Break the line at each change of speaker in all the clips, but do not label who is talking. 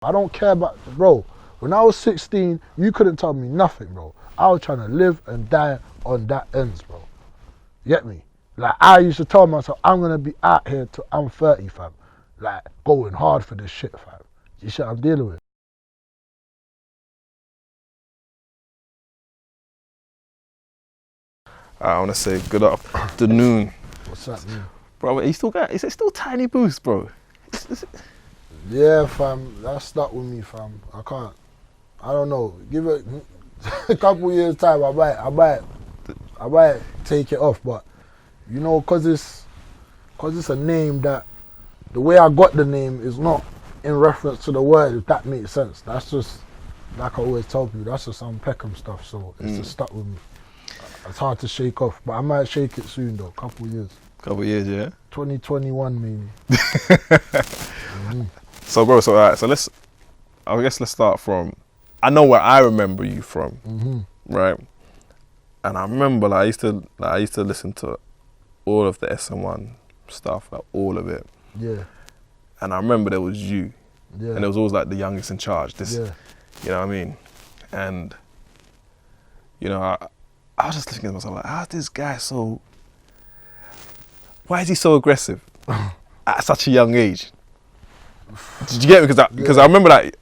I don't care about, bro, when I was 16, you couldn't tell me nothing, bro. I was trying to live and die on that ends, bro. You get me? Like, I used to tell myself, I'm going to be out here till I'm 30, fam. Like, going hard for this shit, fam. You see what I'm dealing with?
I want to say good afternoon.
What's that, man?
Bro, is it still Tiny Boost, bro?
Yeah, fam, that stuck with me, fam. I don't know. Give it a couple years time, I might take it off. But you know, cause it's a name that the way I got the name is not in reference to the word. If that makes sense, that's just like I always tell people. That's just some Peckham stuff. So it's just stuck with me. It's hard to shake off, but I might shake it soon though. Couple years,
Yeah.
2021 maybe.
So, bro, alright, I guess let's start from, I know where I remember you from, right? And I remember, like, I used to listen to all of the SM1 stuff, like all of it.
Yeah.
And I remember there was you,
Yeah.
and it was always like the youngest in charge.
Yeah.
You know what I mean? And you know, I was just thinking to myself, like, how's this guy why is he so aggressive at such a young age? Did you get me? Because I remember that,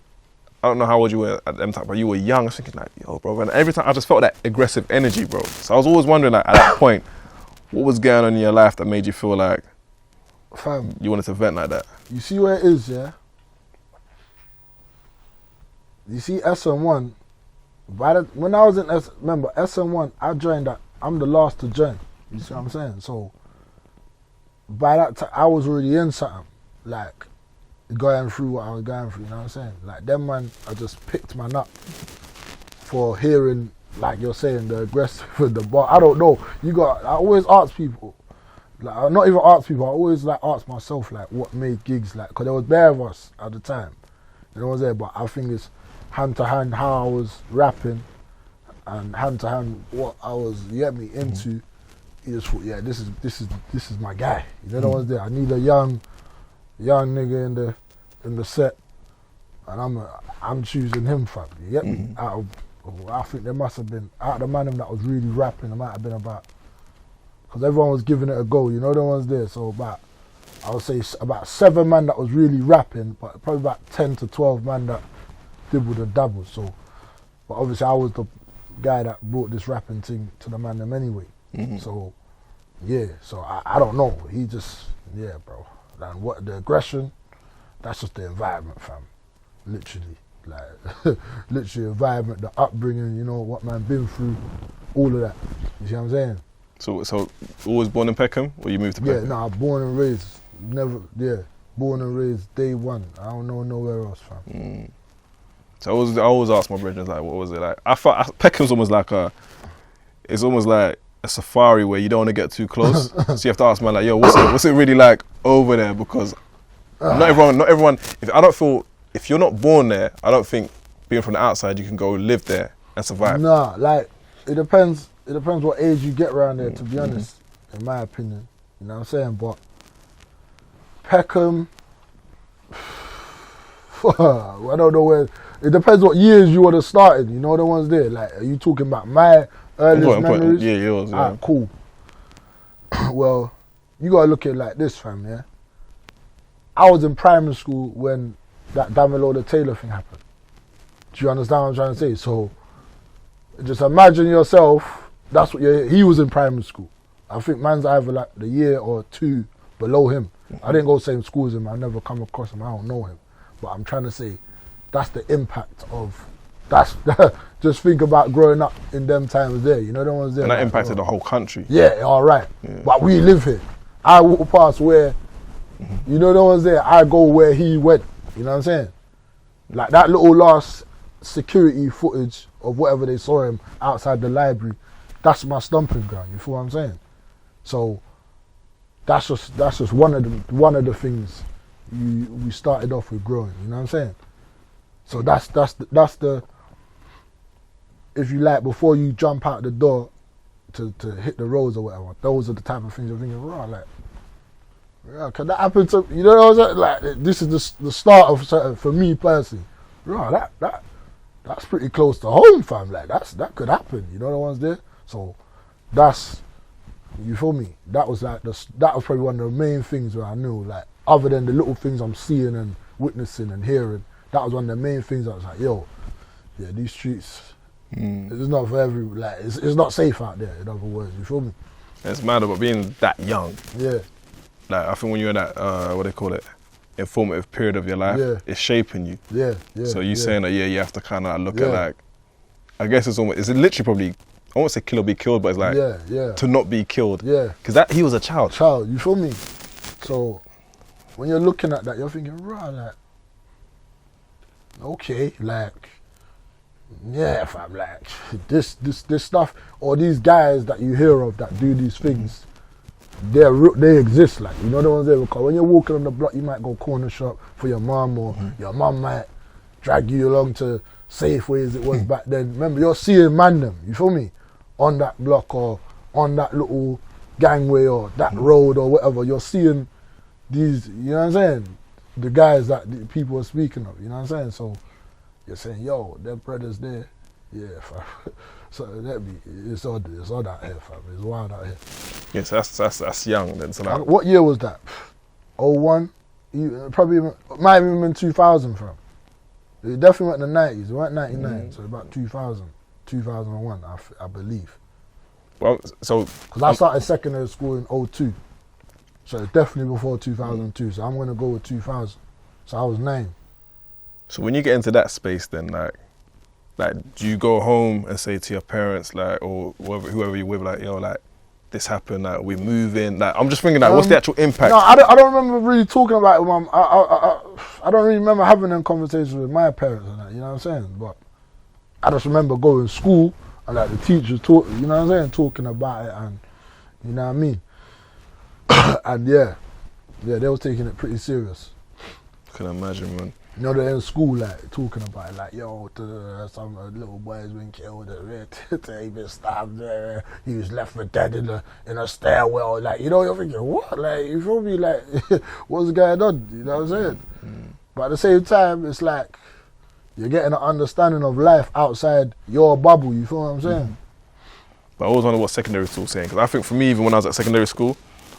I don't know how old you were at them time, but you were young. I was thinking like, yo, bro, and every time I just felt that aggressive energy, bro. So I was always wondering, like, at that point, what was going on in your life that made you feel like,
fam,
you wanted to vent like that?
You see where it is, yeah? You see SM1, when I was in remember, SM1, I joined that, I'm the last to join. You see what I'm saying? So, by that time, I was already in something, like, going through what I was going through, you know what I'm saying? Like, them man, I just picked man up for hearing, like you're saying, the aggressive and the bar. I don't know. I always ask people, like, not even ask people, I always like ask myself, like, what made gigs, like, because there was bare of us at the time, you know what I'm saying? But I think it's hand to hand how I was rapping and hand to hand what I was, you get me, into. You just thought, yeah, this is my guy. You know what I'm saying? I need a young nigga in the set, and I'm choosing him, fam. You get me? I think there must have been, out of the man that was really rapping, there might have been about, because everyone was giving it a go, you know the ones there, so I would say about 7 man that was really rapping, but probably about 10 to 12 man that dibbled and dabbled, so, but obviously I was the guy that brought this rapping thing to the man them anyway, so, yeah, so I don't know, he just, yeah, bro, and what, the aggression, that's just the environment, fam, literally. Like, literally environment, the upbringing, you know, what man been through, all of that. You see what I'm saying?
So always born in Peckham, or you moved to Peckham?
Yeah, nah, born and raised, born and raised, day one. I don't know nowhere else, fam.
So I always ask my brothers, like, what was it like? I thought Peckham's almost like it's almost like a safari where you don't want to get too close. So you have to ask man, like, yo, what's it really like over there? Because not everyone. If you're not born there, I don't think being from the outside you can go live there and survive.
Nah, like, it depends what age you get around there, to be honest, in my opinion. You know what I'm saying? But Peckham, I don't know where, it depends what years you would have started, you know the ones there. Like, are you talking about my earliest memories?
Yeah, yours. Yeah.
Alright, cool. Well, you gotta look at it like this, fam, yeah? I was in primary school when that Damilo the Taylor thing happened. Do you understand what I'm trying to say? So, just imagine yourself, that's what he was in primary school. I think man's either like the year or 2 below him. I didn't go same school as him, I never come across him, I don't know him. But I'm trying to say, that's the impact of, just think about growing up in them times there, you know the ones there.
And that
like,
impacted the whole country.
Yeah, alright.
Yeah.
But we live here. I walk past where, you know the ones there, I go where he went. You know what I'm saying? Like that little last security footage of whatever they saw him outside the library, that's my stomping ground. You feel what I'm saying? So that's just one of the things we started off with growing. You know what I'm saying? So that's the if you like, before you jump out the door to hit the roads or whatever, those are the type of things you're thinking, right? Like, Yeah, cause that happened to you know what I'm saying? Like this is the start of something for me personally. Yeah, that's pretty close to home, fam. Like that could happen. You know the ones there. So that's you feel me. That was like that was probably one of the main things where I knew like other than the little things I'm seeing and witnessing and hearing. That was one of the main things. I was like, yo, yeah, these streets. It's not for every like it's not safe out there. In other words, you feel me?
It's mad about being that young.
Yeah.
Like I think when you're in that what they call it, informative period of your life, it's shaping you.
Yeah.
So you saying that you have to kind of look at like, I guess it's literally probably I won't say kill or be killed, but it's like to not be killed.
Yeah.
Because that he was a child.
You feel me? So when you're looking at that, you're thinking, right, like, okay, like, yeah, fam, like this stuff or these guys that you hear of that do these things. They exist, like, you know the ones there, because when you're walking on the block, you might go corner shop for your mum, or your mum might drag you along to Safeway as it was back then. Remember, you're seeing man them, you feel me, on that block or on that little gangway or that road or whatever. You're seeing these, you know what I'm saying, the guys that the people are speaking of, you know what I'm saying? So you're saying, yo, them brothers there, yeah, fam. So it's odd out here, fam. It's wild out here.
Yes, that's young then. So like,
what year was that? 01? Probably might have even been 2000, fam. It definitely went in the 90s. It went 99, so about 2000, 2001, I believe.
Well, so
because I started secondary school in 02, so it's definitely before 2002. So I'm gonna go with 2000. So I was 9.
So when you get into that space, then like, do you go home and say to your parents, like, or whoever you're with, like, yo, like, this happened, like, we're moving, like, I'm just thinking, like, what's the actual impact?
No, I don't remember really talking about it with mum. I don't really remember having them conversations with my parents and that, you know what I'm saying? But I just remember going to school and like the teachers talk, you know what I'm saying, talking about it and, you know what I mean? And yeah, they was taking it pretty serious.
I can imagine, man.
You know, they're in school, like, talking about it, like, yo, some little boy's been killed, he been stabbed, he was left for dead in a stairwell, like, you know, you're thinking, what? Like, you feel me? Like, what's going on? You know what I'm saying? But at the same time, it's like, you're getting an understanding of life outside your bubble, you feel what I'm saying?
But I always wonder what secondary school was saying, because I think for me, even when I was at secondary school,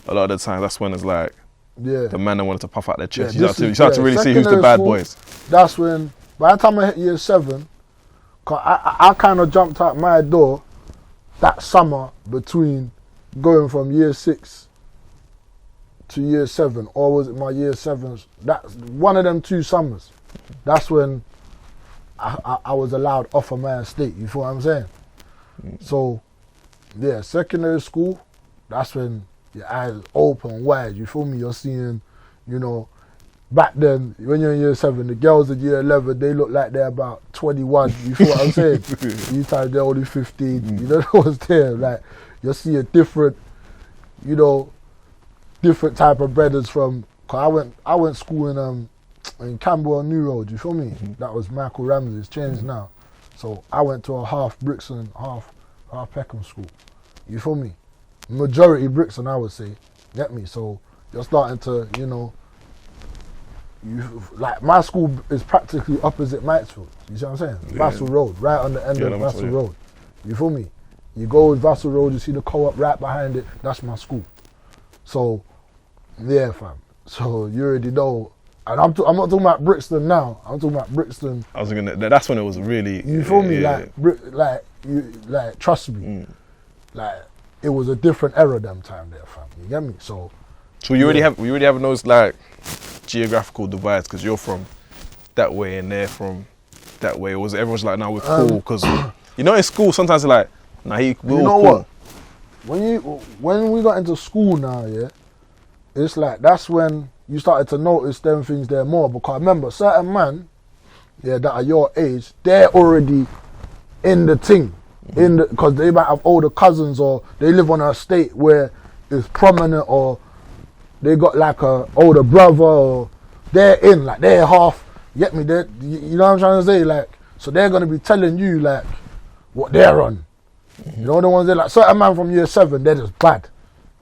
a lot of the time, that's when it's like, the man that wanted to puff out their chest. You start to really see who's the bad boys. That's
when, by the time I hit year 7, cause I kind of jumped out my door that summer between going from year 6 to year 7, or was it my year 7? That's one of them 2 summers. That's when I was allowed off of my estate. You feel what I'm saying? So, yeah, secondary school, that's when your eyes open wide, you feel me? You're seeing, you know, back then, when you're in year 7, the girls in year 11, they look like they're about 21, you feel what I'm saying? These times they're only 15, you know what's there? Like, you're seeing different, you know, different type of brothers from, cause I went school in Camberwell New Road, you feel me? That was Michael Ramsey, it's changed now. So I went to a half Brixton, half Peckham school, you feel me? Majority Brixton, I would say, get me? So you're starting to, you know, like my school is practically opposite Mitesfield. You see what I'm saying? Vassal Road, right on the end of Vassal Road. You feel me? You go with Vassal Road, you see the co-op right behind it. That's my school. So, yeah, fam. So you already know. And I'm not talking about Brixton now. I'm talking about Brixton.
I was gonna. That's when it was really.
You feel me? Like, trust me. Like. It was a different era them time there, fam. You get me? So
we already have those like geographical divides because you're from that way and they're from that way. Everyone's like, nah, we're cool because you know in school sometimes it's like, nah, we're
you know
cool.
What? When we got into school now, yeah, it's like that's when you started to notice them things there more because remember certain man, that are your age, they're already in the thing. Because they might have older cousins or they live on an estate where it's prominent or they got like a older brother or they're in, like they're half, you get me? You know what I'm trying to say? Like, so they're going to be telling you like what they're on. You know the ones that like, certain man from year 7, they're just bad.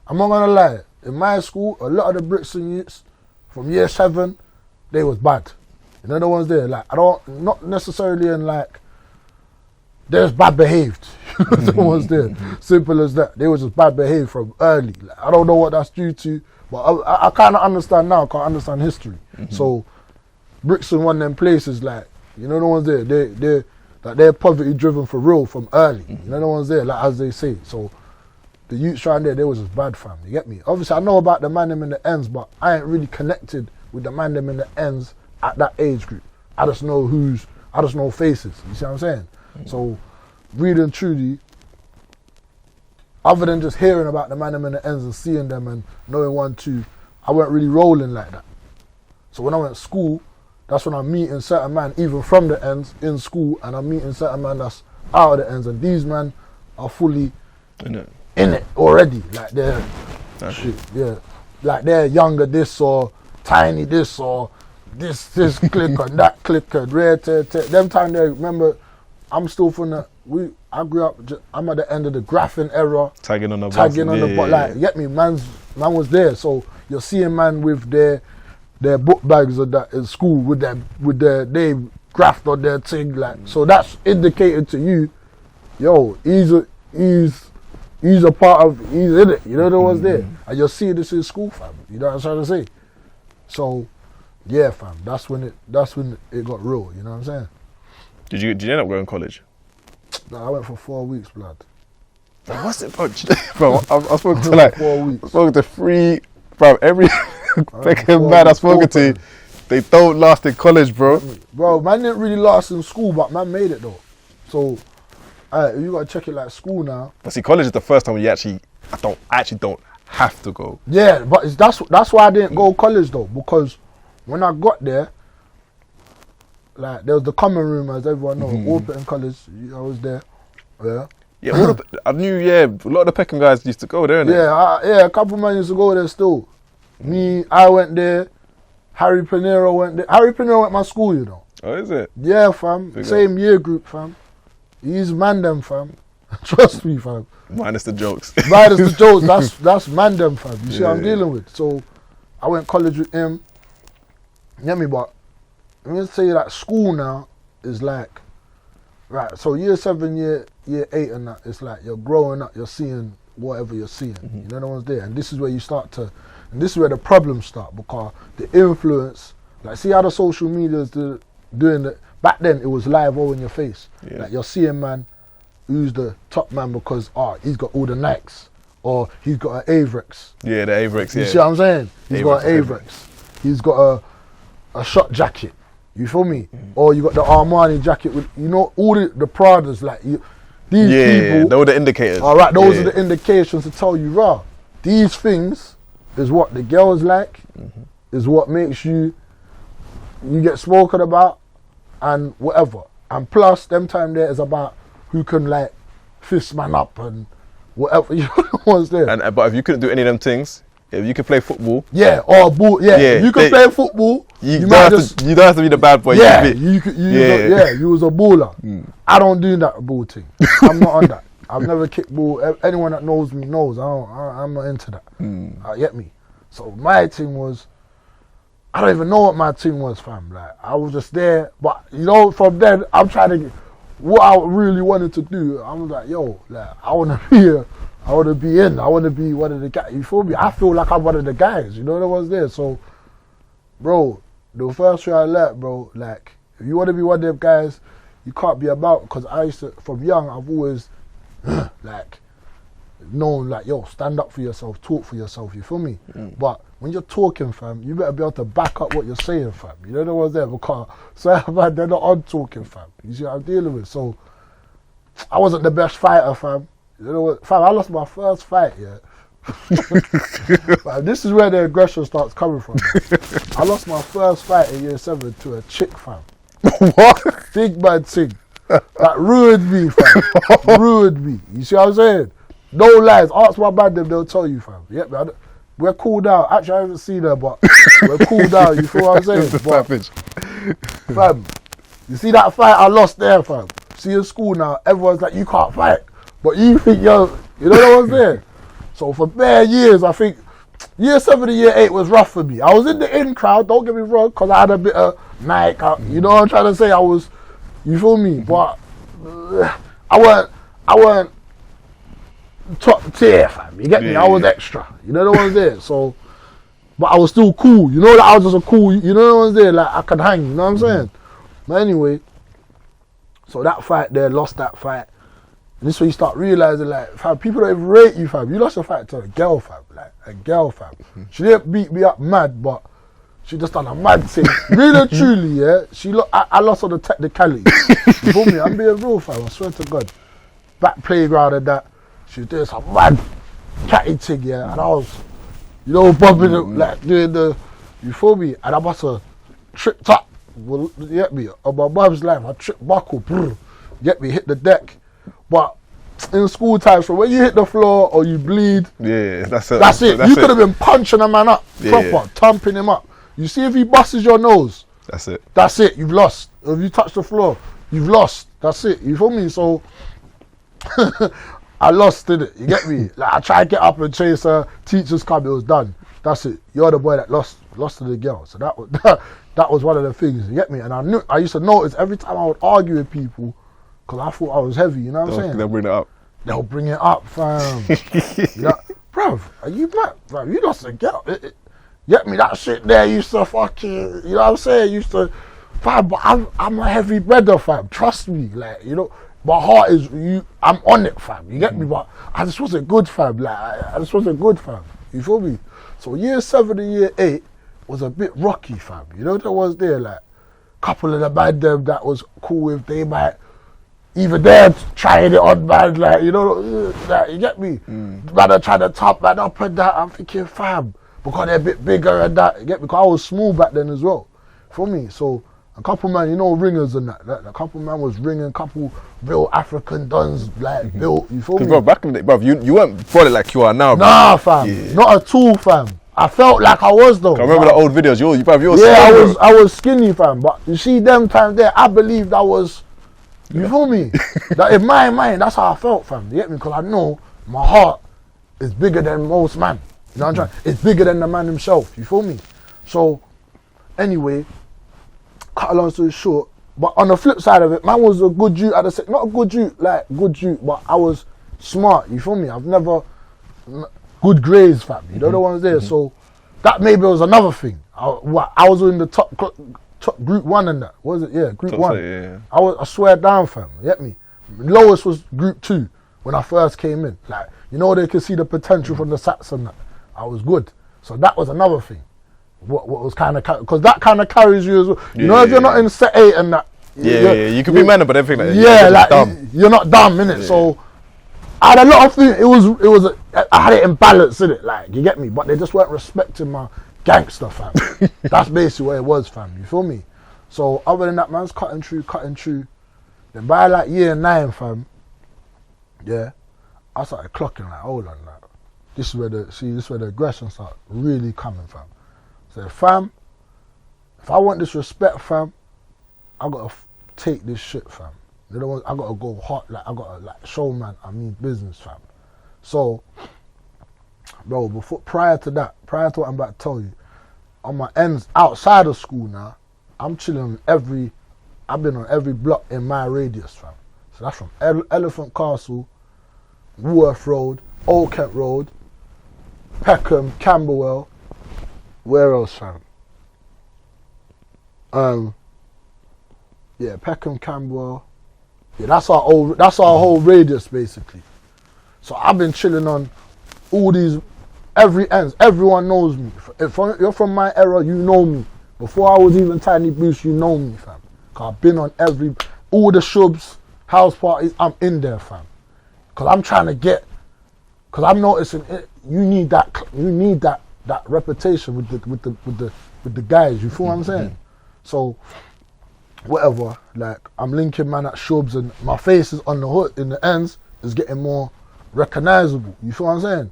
I'm not going to lie. in my school, a lot of the Brixton youths from year 7, they was bad. You know the ones there, like, not necessarily in like, they're just bad behaved. The ones there, simple as that. They was just bad behaved from early. Like, I don't know what that's due to, but I kind of understand now. I can't understand history. So Brixton, one of them places, like, you know the ones there, they're poverty driven for real from early. You know the ones there, like as they say. So the youths around there, they was just bad, fam. You get me? Obviously, I know about the man them in the ends, but I ain't really connected with the man them in the ends at that age group. I just know faces. You see what I'm saying? So, really and truly, other than just hearing about the man them in the ends and seeing them and knowing 1, 2, I weren't really rolling like that. So when I went to school, that's when I'm meeting certain man, even from the ends in school, and I'm meeting certain man that's out of the ends, and these men are fully in it already. Like they're like they're younger this or tiny this or this click and that click and rare. Them time they remember. I'm still from I grew up. I'm at the end of the graphing era.
Tagging on the
but like, get me, man was there. So you're seeing man with their book bags or that in school with their they graphed on their thing, like, so that's indicated to you, yo, he's a part of, he's in it. You know the ones there, and you're seeing this in school, fam. You know what I'm trying to say? So yeah, fam, that's when it got real. You know what I'm saying?
Did you end up going to college?
No, I went for 4 weeks, blood.
What's it, bro? I spoke to like
4 weeks.
I spoke to 3, bro. Every fucking man I spoken to, they don't last in college, bro.
Bro, man didn't really last in school, but man made it though. So, you gotta check it like school now.
But see, college is the first time when I don't have to go.
Yeah, but that's why I didn't go college though, because when I got there, like, there was the common room, as everyone knows, Orpington College. I was there. Yeah.
Yeah, I knew. Yeah, a lot of the Peckham guys used to go there.
Yeah, a couple man used to go there still. Me, I went there. Harry Pinero went there. Harry Pinero went to my school, you know.
Oh, is it?
Yeah, fam. Same year group, fam. He's man them, fam. Trust me, fam.
Minus the jokes.
Minus the jokes. That's man them, fam. You see what I'm dealing with. So I went college with him. You get me, but I'm gonna say that school now is like, right, so year 7, year 8 and that, it's like you're growing up, you're seeing whatever you're seeing. You know the ones there. And this is where you start to, and this is where the problems start, because the influence, like, see how the social media is doing it. Back then it was live all in your face. Yeah. Like, you're seeing man who's the top man because he's got all the Nikes, or he's got an Avrex.
Yeah, the Avrex, yeah.
You see what I'm saying? He's got an Avrex. He's got a shot jacket. You feel me? Or you got the Armani jacket with, you know, all the Pradas, like, these people.
Those are the indicators.
All right, those are the indications to tell you, raw. These things is what the girls like, is what makes you get spoken about, and whatever. And plus, them time there is about who can, like, fist man up and whatever. You know what's there.
But if you couldn't do any of them things, if you could play football,
or ball, if you could play football, you don't
have to be the bad boy.
You was a baller. I don't do that ball thing. I'm not on that. I've never kicked ball. Anyone that knows me knows I'm not into that. Get me? So my thing was, I don't even know what my team was, fam. Like, I was just there, but you know, from then I'm trying to get what I really wanted to do. I was like, yo, like, I want to be here. I want to be in. I want to be one of the guys. You feel me? I feel like I'm one of the guys. You know, that was there. So, bro, the first year I left, bro, like, if you want to be one of them guys, you can't be about. Because I used to, from young, I've always, like, known, like, yo, stand up for yourself, talk for yourself. You feel me? But when you're talking, fam, you better be able to back up what you're saying, fam. You know, that was there. Because, so, man, they're not on talking, fam. You see what I'm dealing with? So, I wasn't the best fighter, fam. You know what, fam, I lost my first fight, yeah. This is where the aggression starts coming from. I lost my first fight in year 7 to a chick, fam.
What?
Big man thing. That ruined me, fam. Ruined me. You see what I'm saying? No lies. Ask my man them, they'll tell you, fam. Yeah, man. We're cool down. Actually, I haven't seen her, but we're cool down. You feel what I'm saying? But, fam, you see that fight I lost there, fam? See, in school now, everyone's like, you can't fight. But you think you know what I'm saying? So for bare years, I think year 7 to year 8 was rough for me. I was in the in crowd, don't get me wrong, because I had a bit of Nike. You know what I'm trying to say? You feel me? But I weren't top tier, fam. You get me? I was extra. You know the ones there. So, but I was still cool. You know that I was just a cool. You know the ones there. Like I could hang. You know what I'm saying? But anyway, so that fight there, lost that fight. And this is when you start realizing, like, fam, people don't even rate you, fam. You lost a fight to a girl, fam. Like a girl, fam. She didn't beat me up mad, but she just done a mad thing. Really and truly, yeah. I lost on the technicality. You feel me? I'm being real, fam. I swear to God. Back playground and that. She was doing some mad catty thing, yeah. And I was, you know, bumping it, like doing the, you feel me? And I must have tripped up, you get me? On my mum's life, I tripped buckle, you get me? Hit the deck. But in school times, so when you hit the floor or you bleed,
that's it.
You could have been punching a man up, proper, thumping him up. You see if he busts your nose, that's it, you've lost. If you touch the floor, you've lost. That's it, you feel me? So I lost, didn't it? You get me? Like I tried to get up and chase her, teachers come, it was done. That's it. You're the boy that lost to the girl. So that was one of the things, you get me? And I used to notice every time I would argue with people, because I thought I was heavy, you know what I'm saying?
They'll bring it up.
They'll bring it up, fam. Bruv, are you mad? Bruv, you lost a girl. Get me? That shit there used to fucking, you know what I'm saying? Fam, but I'm a heavy brother, fam. Trust me. Like, you know, my heart is, I'm on it, fam. You get me? But I just wasn't good, fam. Like, I just wasn't good, fam. You feel me? So year 7 to year 8 was a bit rocky, fam. You know what was there? Like, couple of the bad them that was cool with, they might, even they're trying it on, man, like, you know, like, you get me? Man, are trying to top man up and that. I'm thinking, fam, because they're a bit bigger and that, you get me? Because I was small back then as well, for me. So, a couple man, you know, ringers and that. A couple man was ringing, couple real African dons, like, built, you feel me?
Bro, back in the day, bro, you weren't brought it like you are now, bro.
Nah, fam, not at all, fam. I felt like I was, though.
I remember the old videos, you were
yeah,
skinny,
I was skinny, fam, but you see them times there, I believed I was, you feel me? That in my mind, that's how I felt, fam. You get me? Because I know my heart is bigger than most man. You know what I'm trying? It's bigger than the man himself. You feel me? So, anyway, cut a long story short. But on the flip side of it, man was a good dude. Not a good dude, like good dude, but I was smart. You feel me? I've never good grades, fam. You know the ones there. So that maybe was another thing. I was in the top group 1 and that. What was it? Yeah, group top 1. Yeah. I swear down, fam. You get me? Lowest was group 2 when I first came in. Like, you know, they could see the potential from the sats and that. I was good. So that was another thing. What was kind of, because that kind of carries you as well. You know, if you're not in set 8 and that.
You could be man, but everything like
yeah, like dumb. You're not dumb, innit? Yeah. So I had a lot of things. I had it in balance, innit? Like, you get me? But they just weren't respecting my gangster, fam. That's basically what it was, fam. You feel me? So other than that, man's cutting through. Then by like year 9, fam, yeah, I started clocking like, hold on, like, this is where the aggression started really coming, fam. So fam, if I want this respect, fam, I gotta take this shit, fam. You know what? I gotta go hot, like I gotta like show man I mean business, fam. So, bro, prior to what I'm about to tell you, on my ends outside of school now, I'm chilling on I've been on every block in my radius, fam. So that's from Elephant Castle, Woolworth Road, Old Kent Road, Peckham, Camberwell. Where else, fam? Yeah, Peckham, Camberwell. Yeah, that's our whole radius basically. So I've been chilling on all these, every ends. Everyone knows me. If you're from my era, you know me. Before I was even Tiny Bruce, you know me, fam. Cause I've been on all the shubs, house parties. I'm in there, fam. Cause I'm trying to cause I'm noticing you need that reputation with the guys. You feel what I'm saying? So whatever, like I'm linking man at shubs and my face is on the hood in the ends is getting more recognizable. You feel what I'm saying?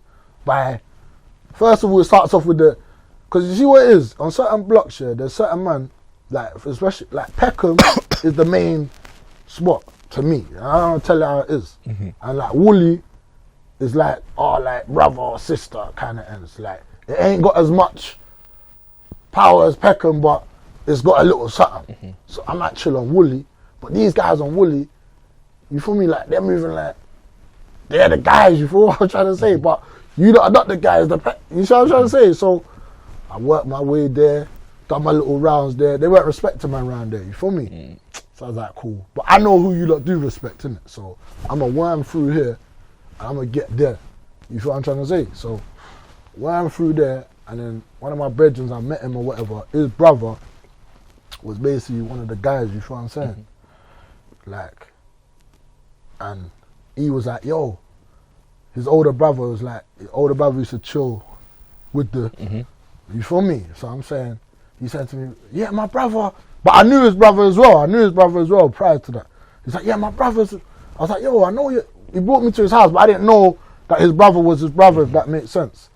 First of all, it starts off with because you see what it is on certain blocks here. There's certain man like especially like Peckham is the main spot to me. I don't tell you how it is. And like Woolley is like like brother or sister kind of ends. Like It ain't got as much power as Peckham, but it's got a little something. So I might chill on Wooly, but these guys on Wooly, you feel me? Like they're moving like they're the guys. You feel what I'm trying to say? But you are not the guys. You see what I'm trying to say? So I worked my way there, done my little rounds there. They weren't respecting man around there. You feel me? So I was like, cool. But I know who you lot do respect, innit? So I'm gonna worm through here, and I'm gonna get there. You feel what I'm trying to say? So worm through there, and then one of my brethren, I met him or whatever. His brother was basically one of the guys. You feel what I'm saying? Like, and he was like, yo, his older brother used to chill with the, you feel me? So I'm saying, he said to me, yeah, my brother, but I knew his brother as well prior to that. He's like, yeah, my brother's, I was like, yo, I know you, he brought me to his house, but I didn't know that his brother was his brother, if that makes sense.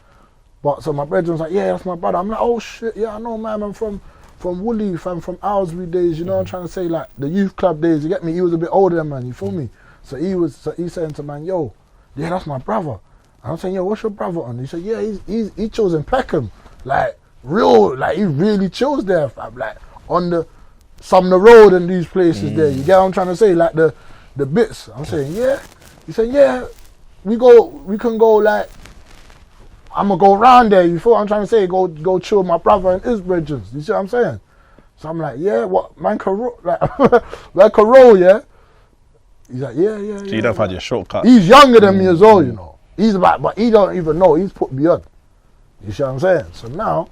But so my brother was like, yeah, that's my brother. I'm like, oh shit, yeah, I know, man, I'm from Woolly, fam, from Owlsbury days, you know what I'm trying to say, like the youth club days, you get me? He was a bit older than man, you feel me? So he's saying to man, yo, yeah, that's my brother. And I'm saying, yo, what's your brother on? He said, yeah, he chills in Peckham, like real, like he really chills there, fam, like on the Sumner Road and these places there. You get what I'm trying to say, like the bits. I'm saying, yeah. He said, yeah, we can go like. I'm gonna go around there, you feel what I'm trying to say? Go chill with my brother and his brethren. You see what I'm saying? So I'm like, yeah, what, man can roll, like can roll, yeah? He's like, yeah.
So you don't have your shortcut.
He's younger than me as well, you know. He's about, but he don't even know, he's put me on. You see what I'm saying? So now,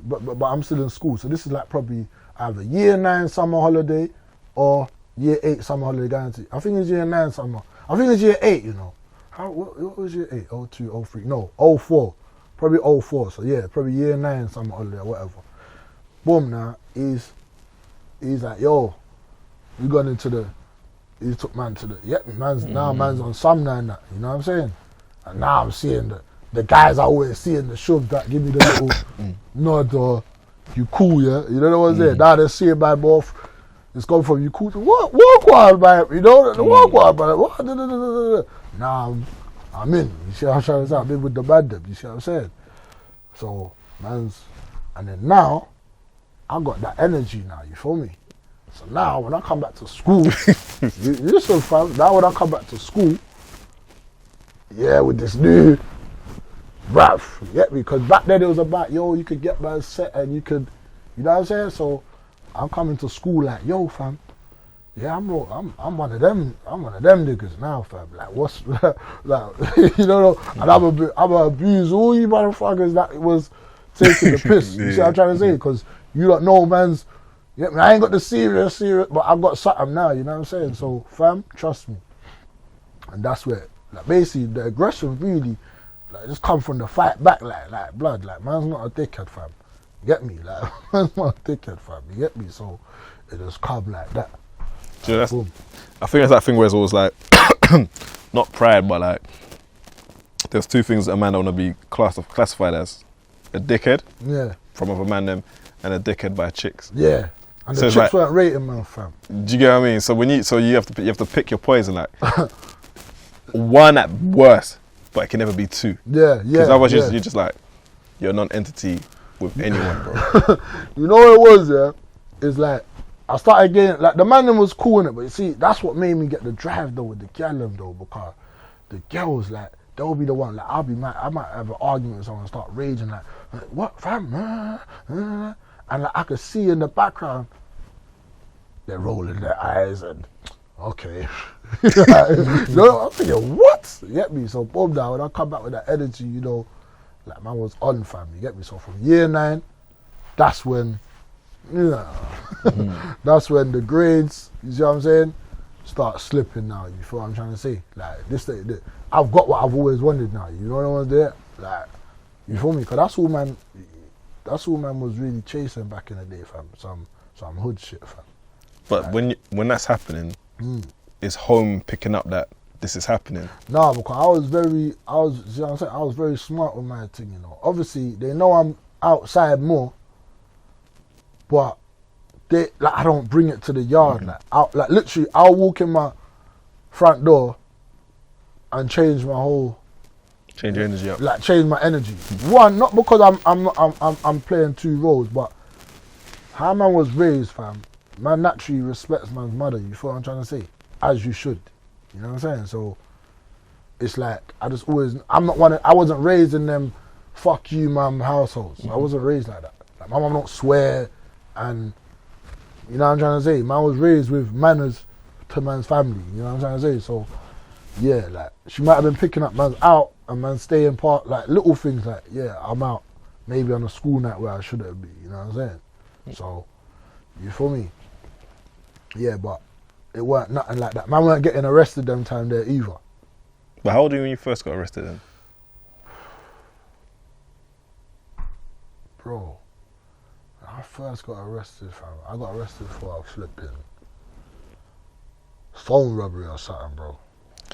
but I'm still in school, so this is like probably either year 9 summer holiday or year 8 summer holiday guarantee. I think it's year 9 summer. I think it's year 8, you know. What was year 8? 02, 03, no, 04. Probably 04, so yeah, probably year 9 summer holiday or whatever. Boom, now, he's like, yo, we got into the, he took man to the, yeah, man's on some and that, you know what I'm saying? And now I'm seeing the guys I always see in the shows that give me the little nod or you cool, yeah? You know what I'm saying? Now they see it by both. It's gone from you cool to walk wild, man. You know, the walk wild, man. What? Now I'm in. You see what I'm trying to say? I'm in with the bad them. You see what I'm saying? So, and then now, I got that energy now, you feel me? So now, when I come back to school, listen fam, now when I come back to school, yeah, with this new rap, you get me? Because back then it was about, yo, you could get my set and you could, you know what I'm saying? So, I'm coming to school like, yo fam, yeah, I'm one of them niggas now, fam. Like, what's, like, you know, and I'm gonna abuse all you motherfuckers that was taking the piss. You see what I'm trying to say? Because you don't know, man's, yeah, I ain't got the serious, but I've got something now, you know what I'm saying? So, fam, trust me. And that's where, like, basically, the aggression really, like, just come from the fight back, like blood. Like, man's not a dickhead, fam. You get me? Like, man's not a dickhead, fam. You get me? So, it just come like that.
So I think that's that thing where it's always like, not pride, but like, there's two things that a man don't want to be classified as: a dickhead,
yeah, from
other man them, and a dickhead by chicks.
Yeah, and so the chicks like, weren't rating man, fam.
Do you get what I mean? So you have to pick your poison, like one at worst, but it can never be two.
Yeah.
Because otherwise you're just like you're a non-entity with anyone, bro.
You know what it was? Yeah, it's like. I started getting, like, the man was cool in it, but you see, that's what made me get the drive, though, with the girl, though, because the girls, like, they'll be the one, like, I'll be mad, I might have an argument with someone and start raging, like what, fam? And, like, I could see in the background, they're rolling their eyes and, okay. You know, I'm thinking, what? You get me? So, boom, now, when I come back with that energy, you know, like, man was on, fam, you get me? So, from year 9, that's when, that's when the grades, you see what I'm saying, start slipping now. You feel what I'm trying to say? Like I've got what I've always wanted now. You know what I want to do? Like, you feel me? Because that's all man was really chasing back in the day, fam. Some hood shit, fam.
But like, when that's happening, is home picking up that this is happening?
Nah, because I was you know what I'm saying? I was very smart with my thing, you know. Obviously, they know I'm outside more. But I don't bring it to the yard. Like literally, I'll walk in my front door and change my whole
Change your energy up.
Like change my energy. One, not because I'm playing two roles, but how man was raised, fam. Man naturally respects man's mother. You feel what I'm trying to say? As you should. You know what I'm saying? So it's like I just always. I wasn't raised in them fuck you, mum households. I wasn't raised like that. Like my mum don't swear, and you know what I'm trying to say. Man was raised with manners to man's family. You know what I'm trying to say. So yeah, like she might have been picking up man's out and man staying part like little things like yeah I'm out maybe on a school night where I shouldn't be. You know what I'm saying? So you feel me? Yeah, but it weren't nothing like that. Man weren't getting arrested them time there either.
But how old were you when you first got arrested then?
Bro, when I first got arrested, fam, I got arrested for a flipping phone robbery or something, bro.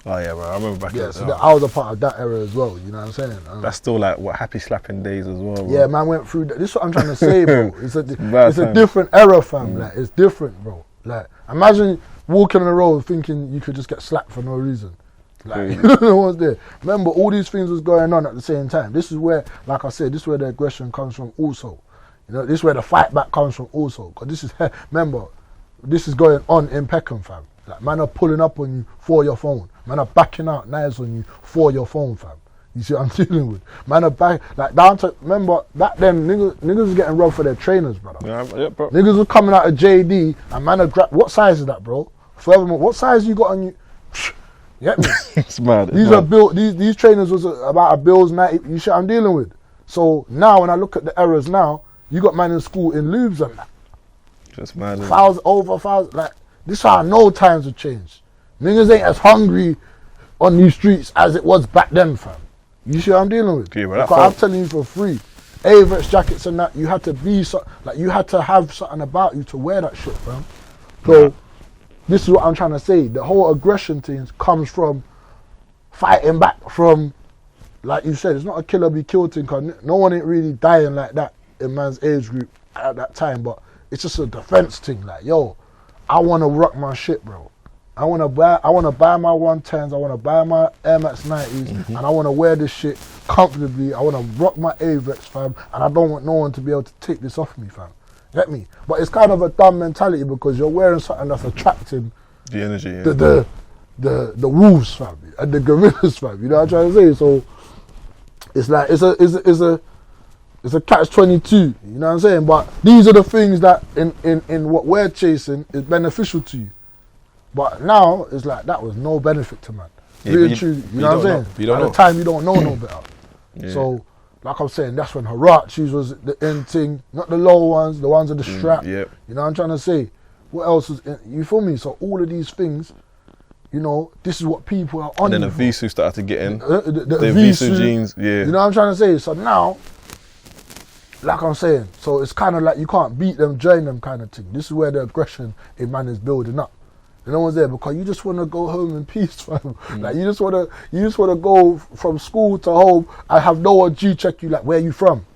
Oh yeah, bro. I remember back.
Yeah, so I was a part of that era as well. You know what I'm saying?
That's still like what happy slapping days as well. Bro.
Yeah, man went through that. This is what I'm trying to say, bro. It's a
Time.
different era, fam. Like it's different, bro. Like imagine walking on the road thinking you could just get slapped for no reason. Like you don't know what's there. Remember, all these things was going on at the same time. This is where, like I said, this is where the aggression comes from. Also, you know, this is where the fight back comes from. Also, because this is remember, this is going on in Peckham, fam. Like man are pulling up on you for your phone. Man are backing out knives on you for your phone, fam. You see what I'm dealing with? Man are back, like down to, remember, back then, niggas was getting robbed for their trainers, brother.
Yeah, bro.
Niggas was coming out of JD, and man are what size is that, bro? Furthermore, what size you got on you? You get me?
It's mad.
These are built, these trainers was about a Bills 90, you see what I'm dealing with? So now, when I look at the errors now, you got man in school in lubes and that.
Just mad.
Fouls, like, this is how I know times have changed. Niggas ain't as hungry on these streets as it was back then, fam. You see what I'm dealing with?
Yeah, bro,
because I'm telling you for free. Avrex jackets and that, you had to be like you had to have something about you to wear that shit, fam. So this is what I'm trying to say. The whole aggression thing comes from fighting back from, like you said, it's not a killer be killed thing, cause no one ain't really dying like that in man's age group at that time, but it's just a defense thing. Like, yo, I want to rock my shit, bro. I want to buy my 110s, I want to buy my Air Max 90s, and I want to wear this shit comfortably. I want to rock my Avrex, fam, and I don't want no one to be able to take this off me, fam. Get me? But it's kind of a dumb mentality because you're wearing something that's attracting
the energy, yeah.
the wolves, fam, and the gorillas, fam. You know what I'm trying to say? So it's like it's a catch-22. You know what I'm saying? But these are the things that in what we're chasing is beneficial to you. But now it's like that was no benefit to man.
Yeah,
really true. You know what I'm saying? At the time you don't know no better. Yeah. So like I'm saying, that's when Harachis was the in thing, not the low ones, the ones with the strap.
Yep.
You know what I'm trying to say? What else was you feel me? So all of these things, you know, this is what people are on.
And then the Visu started to get in.
The
Visu jeans, yeah.
You know what I'm trying to say? So now, like I'm saying, so it's kind of like you can't beat them, join them kind of thing. This is where the aggression in man is building up. And no one's there because you just want to go home in peace, fam. Like you just want to go from school to home and have no one G-check you like where you from.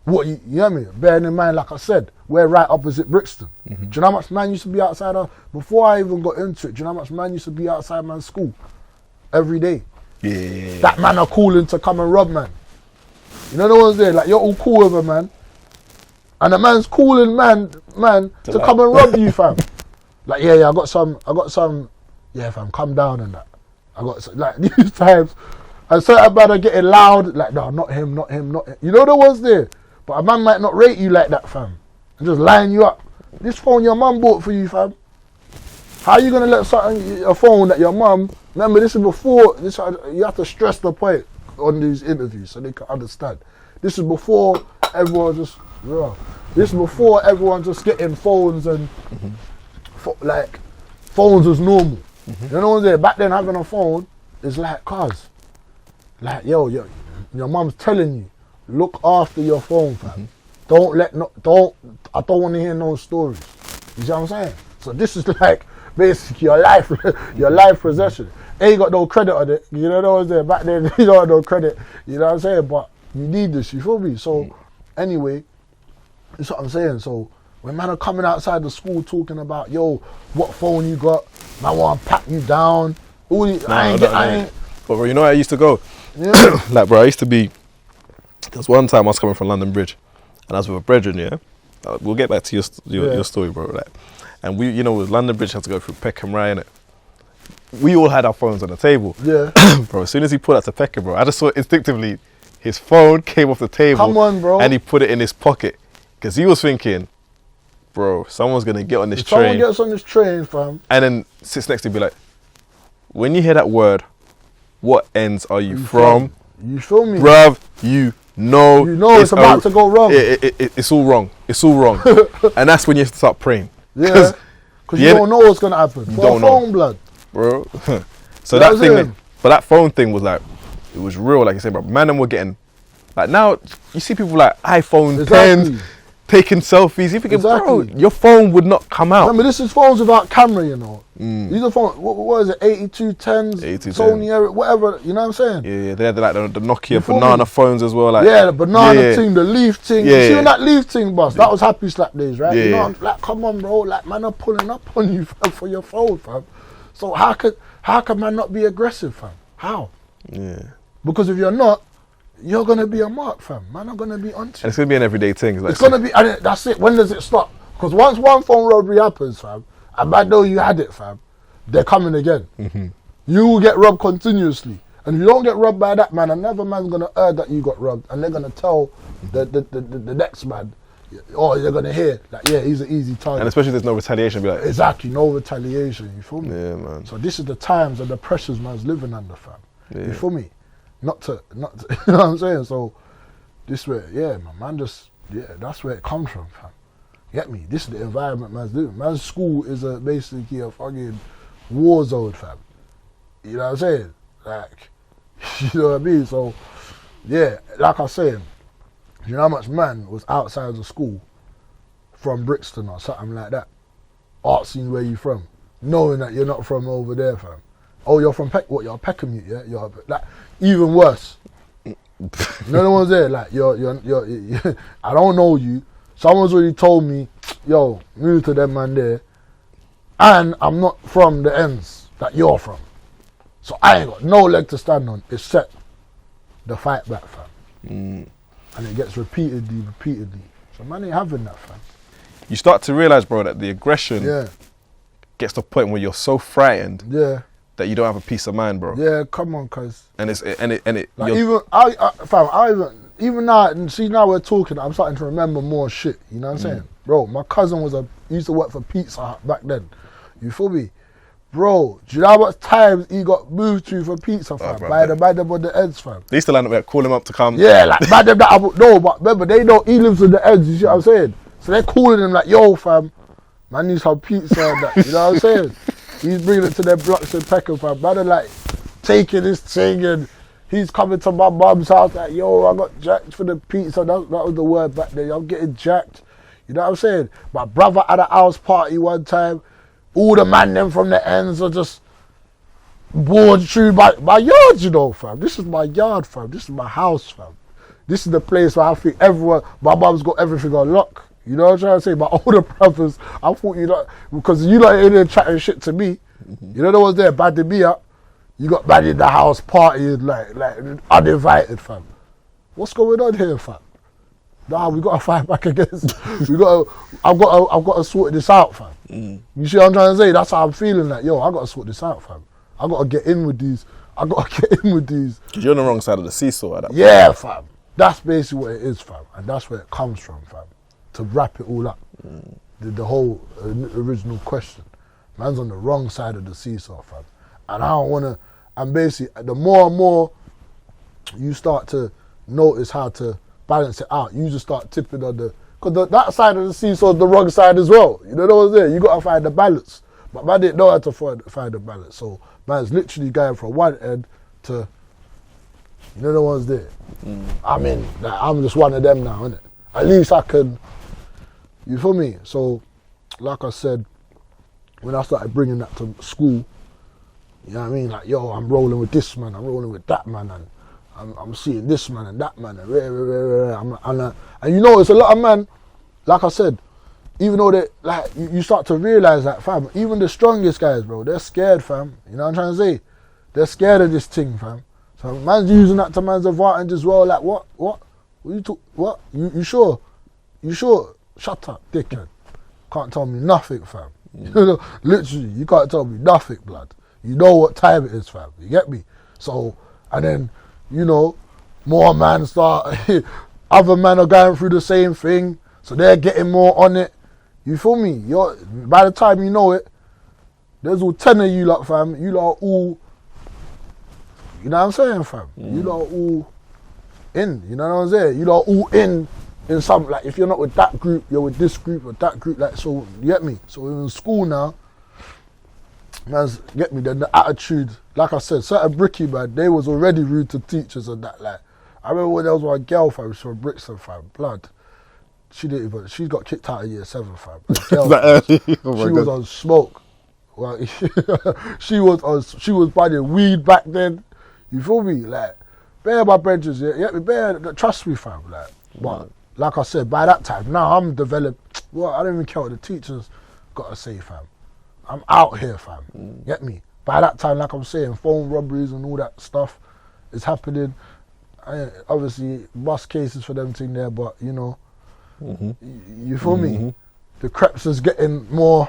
What you know what I mean? Bearing in mind, like I said, we're right opposite Brixton. Do you know how much man used to be outside before I even got into it? Do you know how much man used to be outside man's school every day?
Yeah.
That man are calling to come and rob man. You know, no one's there. Like you're all cool with a man, and the man's calling man to come and rob you, fam. Like I got some, yeah, fam, come down and that. I got some, like these times, and certain man are getting loud. Like no, not him. You know the ones there. But a man might not rate you like that, fam, and just line you up. This phone your mum bought for you, fam. How you gonna let a phone that your mum? Remember, this is before. You have to stress the point on these interviews so they can understand. This is before everyone just. Yeah, this is before everyone just getting phones and like phones was normal. You know what I'm saying? Back then, having a phone is like cars. Like yo, your mum's telling you. Look after your phone, fam. I don't want to hear no stories. You see what I'm saying? So this is like basically your life possession. Ain't got no credit on it. You know what I'm saying? Back then you don't have no credit. You know what I'm saying? But you need this. You feel me? So anyway, that's what I'm saying. So when man are coming outside the school talking about yo, what phone you got? Man want to pat you down.
But bro, you know how I used to go.
Yeah.
Like, bro, I used to be. There was one time I was coming from London Bridge, and I was with a brethren. Yeah, we'll get back to your story, bro. Like, and we, with London Bridge had to go through Peckham Rye, innit? We all had our phones on the table.
Yeah.
Bro, as soon as he pulled out to Peckham, bro, I just saw instinctively his phone came off the table.
Come on, bro.
And he put it in his pocket. Because he was thinking, bro, someone's going to get on this
if
train.
someone gets on this train, fam.
And then sits next to me, be like, when you hear that word, what ends are you from?
You feel me?
Bruv, you know
it's about to go wrong.
It's all wrong. It's all wrong. And that's when you have to start praying.
Yeah. Because you don't know what's going to happen.
You
For
don't
a phone,
know.
blood.
Bro. So that thing, but that phone thing was like, it was real, like you said, bro. Man, and we're getting, like now, you see people like iPhone 10s, taking selfies. You thinking, bro, your phone would not come out.
Remember, this is phones without camera, you know. These are phones, what is it, 8210s,
8210.
Sony, Eric, whatever, you know what I'm saying?
Yeah, they had like the Nokia banana phones as well. Like,
yeah, the banana thing, the leaf thing.
Yeah,
you see when that leaf thing, boss? That was happy slap days, right?
Yeah,
you know, like, come on, bro, like, man, I'm pulling up on you, fam, for your phone, fam. So how can man not be aggressive, fam? How?
Yeah.
Because if you're not, you're gonna be a mark, fam. Man, I'm gonna be onto you.
And it's gonna be an everyday thing. Like,
it's gonna be, and that's it. When does it stop? Because once one phone robbery happens, fam, and I know you had it, fam, they're coming again.
Mm-hmm.
You will get robbed continuously. And if you don't get robbed by that man, another man's gonna hear that you got robbed, and they're gonna tell the next man, or they're gonna hear, like, yeah, he's an easy target.
And especially if there's no retaliation, be like,
exactly, no retaliation, you feel me?
Yeah, man.
So this is the times and the pressures man's living under, fam.
Yeah.
You feel me? Not to, you know what I'm saying? So this way, yeah, man, that's where it comes from, fam. Get me? This is the environment man's living. Man's school is basically a fucking war zone, fam. You know what I'm saying? Like, you know what I mean? So, yeah, like I was saying, you know how much man was outside of the school from Brixton or something like that, asking where you from, knowing that you're not from over there, fam. Oh, you're from you're Peckham, yeah? You're like, even worse. No one's there, like, you're I don't know you. Someone's already told me, yo, move to them man there, and I'm not from the ends that you're from. So I ain't got no leg to stand on except the fight back, fam. And it gets repeatedly. So man ain't having that, fam.
You start to realise, bro, that the aggression gets to a point where you're so frightened that you don't have a peace of mind, bro.
Yeah, come on, cuz.
And it
like even now, see, now we're talking, I'm starting to remember more shit, you know what I'm saying? Bro, my cousin used to work for Pizza Hut back then. You feel me? Bro, do you know how much times he got moved to for pizza, fam? By them on the ends, fam.
They used to line up there, call him up to come.
Yeah, like, by them that, no, but remember, they know he lives on the ends, you see what I'm saying? So they're calling him like, yo, fam, man needs some pizza and that, you know what I'm saying? He's bringing it to their blocks in Peckham, fam. Man, they're like, taking this thing, and he's coming to my mum's house like, yo, I got jacked for the pizza. That was the word back then. I'm getting jacked. You know what I'm saying? My brother had a house party one time. All the man them from the ends are just bored through my yard, you know, fam. This is my yard, fam. This is my house, fam. This is the place where I think everyone, my mum's got everything on lock. You know what I'm trying to say? My older brothers, I thought you know, because you like in there chatting shit to me. You know what's there, badding me up. You got bad in the house partying like uninvited, fam. What's going on here, fam? Nah, we gotta fight back against. I've got to sort this out, fam. You see what I'm trying to say? That's how I'm feeling. Like, yo, I gotta sort this out, fam. I gotta get in with these.
You're on the wrong side of the seesaw at that point.
Yeah, fam. That's basically what it is, fam, and that's where it comes from, fam. To wrap it all up, the whole original question. Man's on the wrong side of the seesaw, fam. And I don't wanna. And basically, the more and more you start to notice how to balance it out, you just start tipping on because that side of the seesaw is the wrong side as well. You know what I'm saying? You gotta find the balance. But man didn't know how to find the balance. So man's literally going from one end to, you know, no one's there. I mean, like, I'm just one of them now, innit? At least I can, you feel me? So, like I said, when I started bringing that to school, you know what I mean? Like, yo, I'm rolling with this man, I'm rolling with that man, and I'm seeing this man and that man, and you know, it's a lot of man, like I said, even though they, like, you start to realise that, fam, even the strongest guys, bro, they're scared, fam. You know what I'm trying to say? They're scared of this thing, fam. So man's using that to man's advantage as well. Like what? What you talk? What? You sure? You sure? Shut up, dickhead. Can't tell me nothing, fam. Literally, you can't tell me nothing, blood. You know what time it is, fam. You get me? So, and then, you know, more men start, other men are going through the same thing, so they're getting more on it. You feel me? By the time you know it, there's all 10 of you lot, fam. You lot are all, you know what I'm saying, fam? You lot are all in, you know what I'm saying? You lot are all in some, like, if you're not with that group, you're with this group or that group, like, so, you get me? So in school now, man's, get me, then the attitude, like I said, certain bricky, man, they was already rude to teachers and that, like, I remember when there was one girl, fam, she was from Brixton, fam, blood. She got kicked out of year 7, fam. Girl,
that early?
she was on smoke. Well, she was buying weed back then. You feel me? Like, bear my bridges, yeah, trust me, fam, like, but, like I said, by that time, now I'm developed. Well, I don't even care what the teachers got to say, fam. I'm out here, fam. Get me? By that time, like I'm saying, phone robberies and all that stuff is happening. Obviously, bus cases for them thing there, but, you know, you feel me? The creps is getting more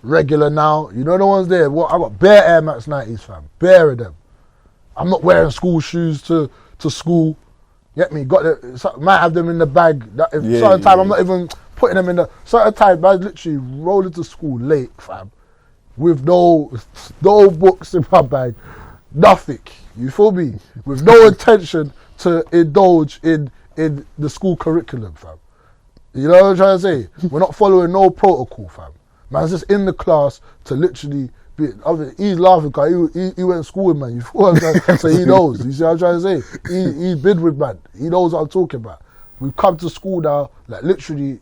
regular now. You know the ones there? Well, I got bare Air Max 90s, fam. Bare of them. I'm not wearing school shoes to school. Get me? Might have them in the bag. Certain time, I'm not even putting them in the. Certain time, I literally roll into school late, fam, with no books in my bag, nothing. You feel me? With no intention to indulge in the school curriculum, fam. You know what I'm trying to say? We're not following no protocol, fam. Man's just in the class to literally be. He's laughing because he went to school with man. You feel what I'm saying? So he knows. You see what I'm trying to say? He's been with man. He knows what I'm talking about. We've come to school now, like literally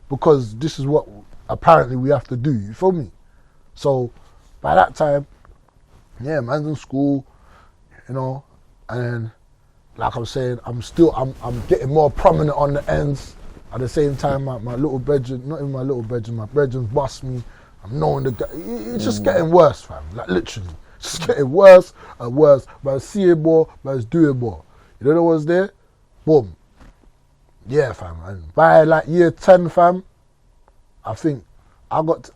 because this is what apparently we have to do. You feel me? So by that time, yeah, man's in school, you know, and then, like I'm saying, I'm getting more prominent on the ends. At the same time, my little brethren, not even my little brethren, my brethren bust me. I'm knowing the guy. It's just getting worse, fam. Like literally, just getting worse and worse. But seeing more, but it's doing more. You know what's there? Boom. Yeah, fam. And by like year 10, fam, I think I got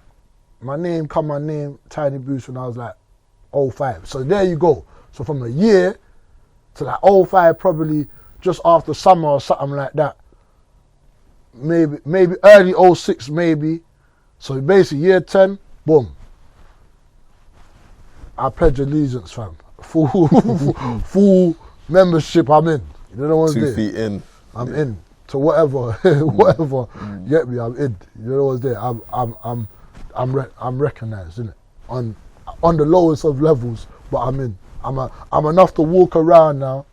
my name, Tiny Boost, when I was like 05. So there you go. So from a year to like 05, probably just after summer or something like that. Maybe early 06, maybe. So basically year 10, boom. I pledge allegiance, fam. Full membership, I'm in. You know what's there?
2 feet in.
I'm in. To whatever, get me, I'm in. You know what's there? I'm recognized, innit? On the lowest of levels, but I'm in. I'm enough to walk around now.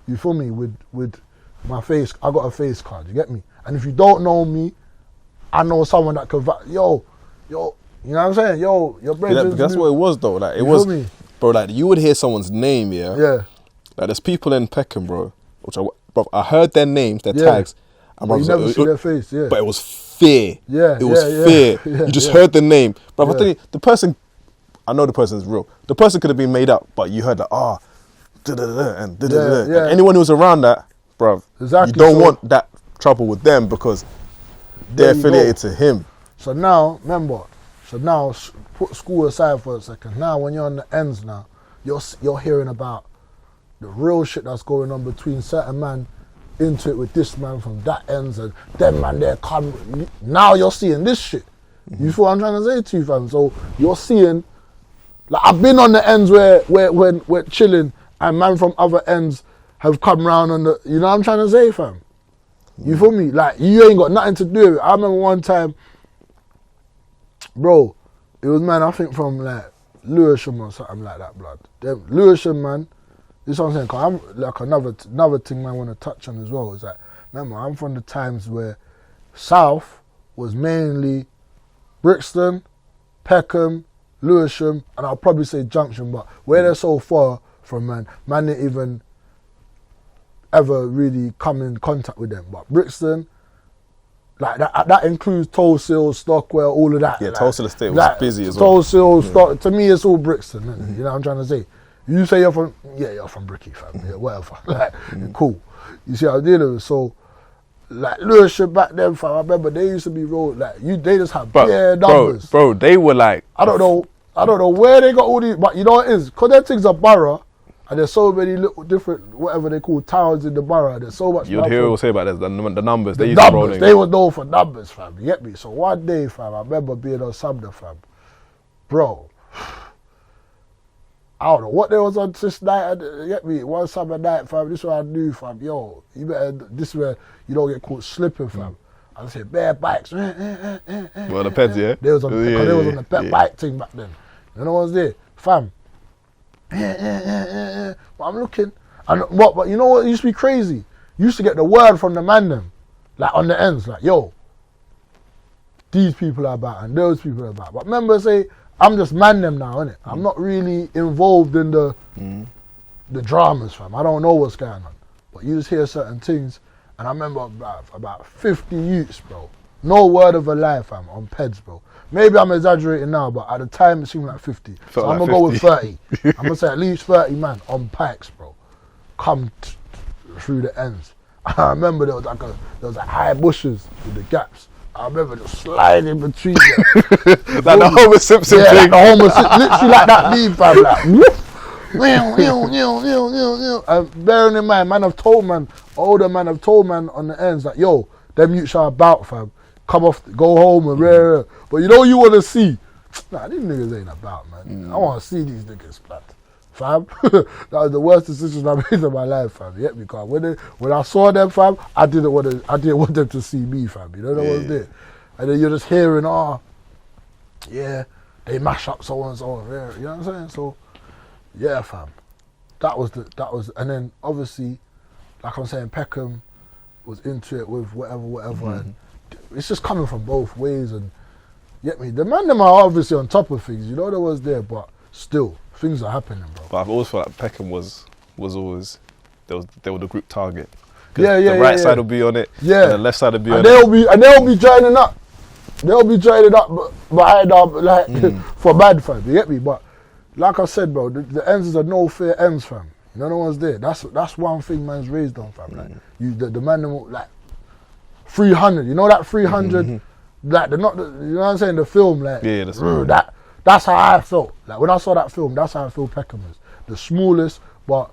You feel me? With my face, I got a face card. You get me? And if you don't know me, I know someone that could. Yo, you know what I'm saying? Yo, your brother.
That's what it was though. Like it was, bro. Like you would hear someone's name, yeah.
Yeah.
Like there's people in Peckham, bro. Bro, I heard their names, their tags. And
but you never see their face, yeah.
But it was fear.
Yeah.
It was fear. You just heard the name. But I tell you, the person, I know the person's real. The person could have been made up, but you heard that, and anyone who was around that, bro,
exactly,
you don't want that trouble with them because they're affiliated to him.
So now, remember, put school aside for a second. Now, when you're on the ends now, you're hearing about the real shit that's going on between certain man into it with this man from that ends and them man there come. Now you're seeing this shit. You feel what I'm trying to say to you, fam? So you're seeing, like I've been on the ends where we're chilling and man from other ends have come round on the, you know what I'm trying to say, fam? You feel me? Like you ain't got nothing to do with it. I remember one time, bro, it was man, I think from like Lewisham or something like that, blood. Them Lewisham, man. This is what I'm saying, because I'm like another thing I want to touch on as well is that, remember, I'm from the times where South was mainly Brixton, Peckham, Lewisham, and I'll probably say Junction, but where they're so far from man didn't even ever really come in contact with them. But Brixton, like that includes Tulsil, Stockwell, all of that.
Yeah,
like,
Tulsil Estate was busy as well.
Tulsil, to me it's all Brixton, you know what I'm trying to say? You say you're from, you're from Bricky, fam. Yeah, whatever. Like, cool. You see how I'm dealing with? So, like, Lewisham back then, fam, I remember they used to be rolled, like, they just had bare numbers.
Bro, they were like...
I don't know where they got all these, but you know what it is? Because them things are borough, and there's so many little different, whatever they call towns in the borough, there's so much...
You'd hear people say about this, the numbers, they used
numbers,
to roll in.
they were known for numbers, fam, you get me? So one day, fam, I remember being on Sumner, fam. Bro, I don't know what there was on this night, you get me? One summer night, fam, this is what I knew, fam. Yo, you better, this is where you don't get caught slipping, fam. I said, bare bikes.
Well, the peds, yeah?
They was on the pet bike thing back then. You know what was there? Fam. But I'm looking. But you know what used to be crazy? You used to get the word from the man them, like on the ends, like, yo, these people are about and those people are about. But remember, say, I'm just man them now, innit? I'm not really involved in the dramas, fam. I don't know what's going on. But you just hear certain things, and I remember about 50 youths, bro. No word of a lie, fam, on peds, bro. Maybe I'm exaggerating now, but at the time it seemed like 50. So I'm going to go with 30. I'm going to say at least 30 man on pikes, bro. Come through the ends. I remember there was like high bushes with the gaps. I remember just sliding between them.
Like the Homer Simpson thing.
Like the Homer Simpson, literally like that meme, fam, like, and bearing in mind, older man have told man on the ends, like, yo, them youths are about, fam. Come off, go home and rare. But you know you want to see? Nah, these niggas ain't about, man. I want to see these niggas, fam. That was the worst decision I made in my life, fam. You get me? Because when I saw them, fam, I didn't want them to see me, fam. You know what I'm saying? And then you're just hearing, they mash up so and so. Yeah, you know what I'm saying? So, yeah, fam. That was, and then obviously, like I'm saying, Peckham was into it with whatever, and it's just coming from both ways, and you get me? The man them are obviously on top of things, you know there was there, but still, things are happening, bro.
But I've always felt like Peckham was always, they were the group target.
The
right side will be on it, and the left side will be on it.
They'll be joining up. They'll be joining up behind like for bad, fam, you get me? But like I said, bro, the ends are no fair ends, fam. You know no one's there. That's one thing man's raised on, fam. Like the man like 300. You know that 300. Like you know what I'm saying? The film, like that's how I felt. Like when I saw that film, that's how I feel Peckham is. The smallest, but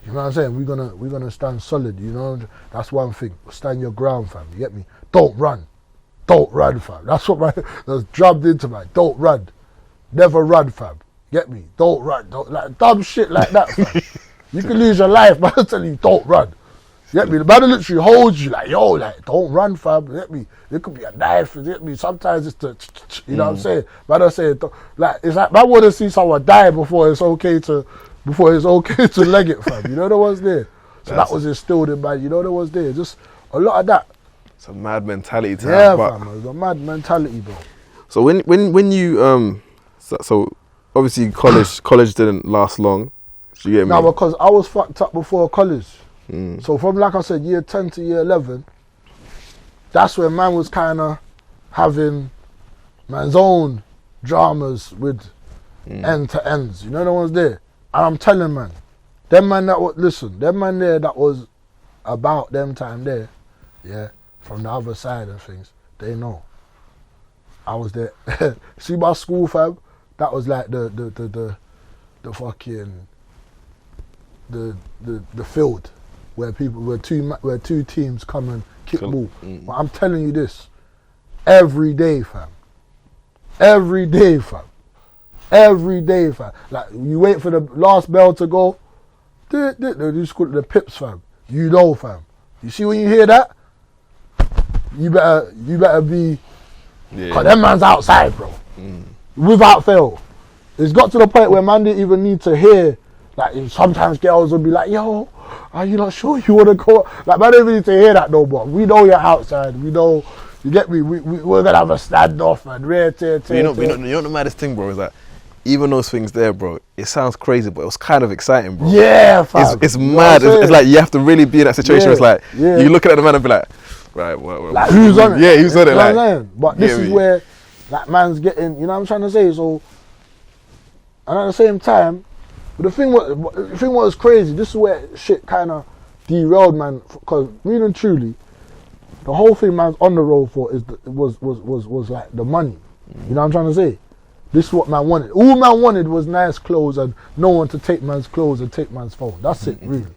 you know what I'm saying? We're gonna stand solid. You know that's one thing. Stand your ground, fam. You get me? Don't run, fam. That's what that's drummed into me. Don't run, never run, fam. Get me? Don't run. Don't like dumb shit like that, fam. You can lose your life, man. I'm telling you, don't run. Get me? The man literally holds you like, yo, like, don't run, fam. Get me? It could be a knife. Get me? Sometimes it's the, you know what I'm saying? Man, I say, like, it's like, man want to see someone die before it's okay to leg it, fam. You know there was there. So that was instilled in man. You know there was there. Just a lot of that.
It's a mad mentality to
have.
Yeah,
fam. It's a mad mentality, bro.
So when you so obviously college didn't last long. Do you get me?
No, because I was fucked up before college. So from, like I said, year 10 to year 11, that's when man was kind of having man's own dramas with end to ends. You know no one's there. And I'm telling man, them man there that was about them time there, yeah, from the other side of things, they know. I was there. See my school, fam? That was like the fucking the field where two teams come and kick ball. But I'm telling you this, every day, fam. Every day, fam. Like you wait for the last bell to go. They just call it the pips, fam. You know, fam. You see when you hear that, you better be. Cause them man's outside, bro. Without fail. It's got to the point where man didn't even need to hear. Like sometimes girls will be like, yo, are you not sure you want to go? Like man don't even need to hear that no more. We know you're outside. We know, you get me? We're going to have a standoff and
you know the maddest thing, bro, is that even those things there, bro, it sounds crazy, but it was kind of exciting, bro.
Yeah, fam.
It's mad. It's like you have to really be in that situation. It's like, you look at the man and be like, right,
like who's on it?
Yeah, who's on it? Like,
but this is where that man's getting, you know what I'm trying to say? So, and at the same time, But the thing was crazy. This is where shit kind of derailed, man. Because really and truly, the whole thing man's on the road for was like the money. You know what I'm trying to say? This is what man wanted. All man wanted was nice clothes and no one to take man's clothes and take man's phone. That's it, really.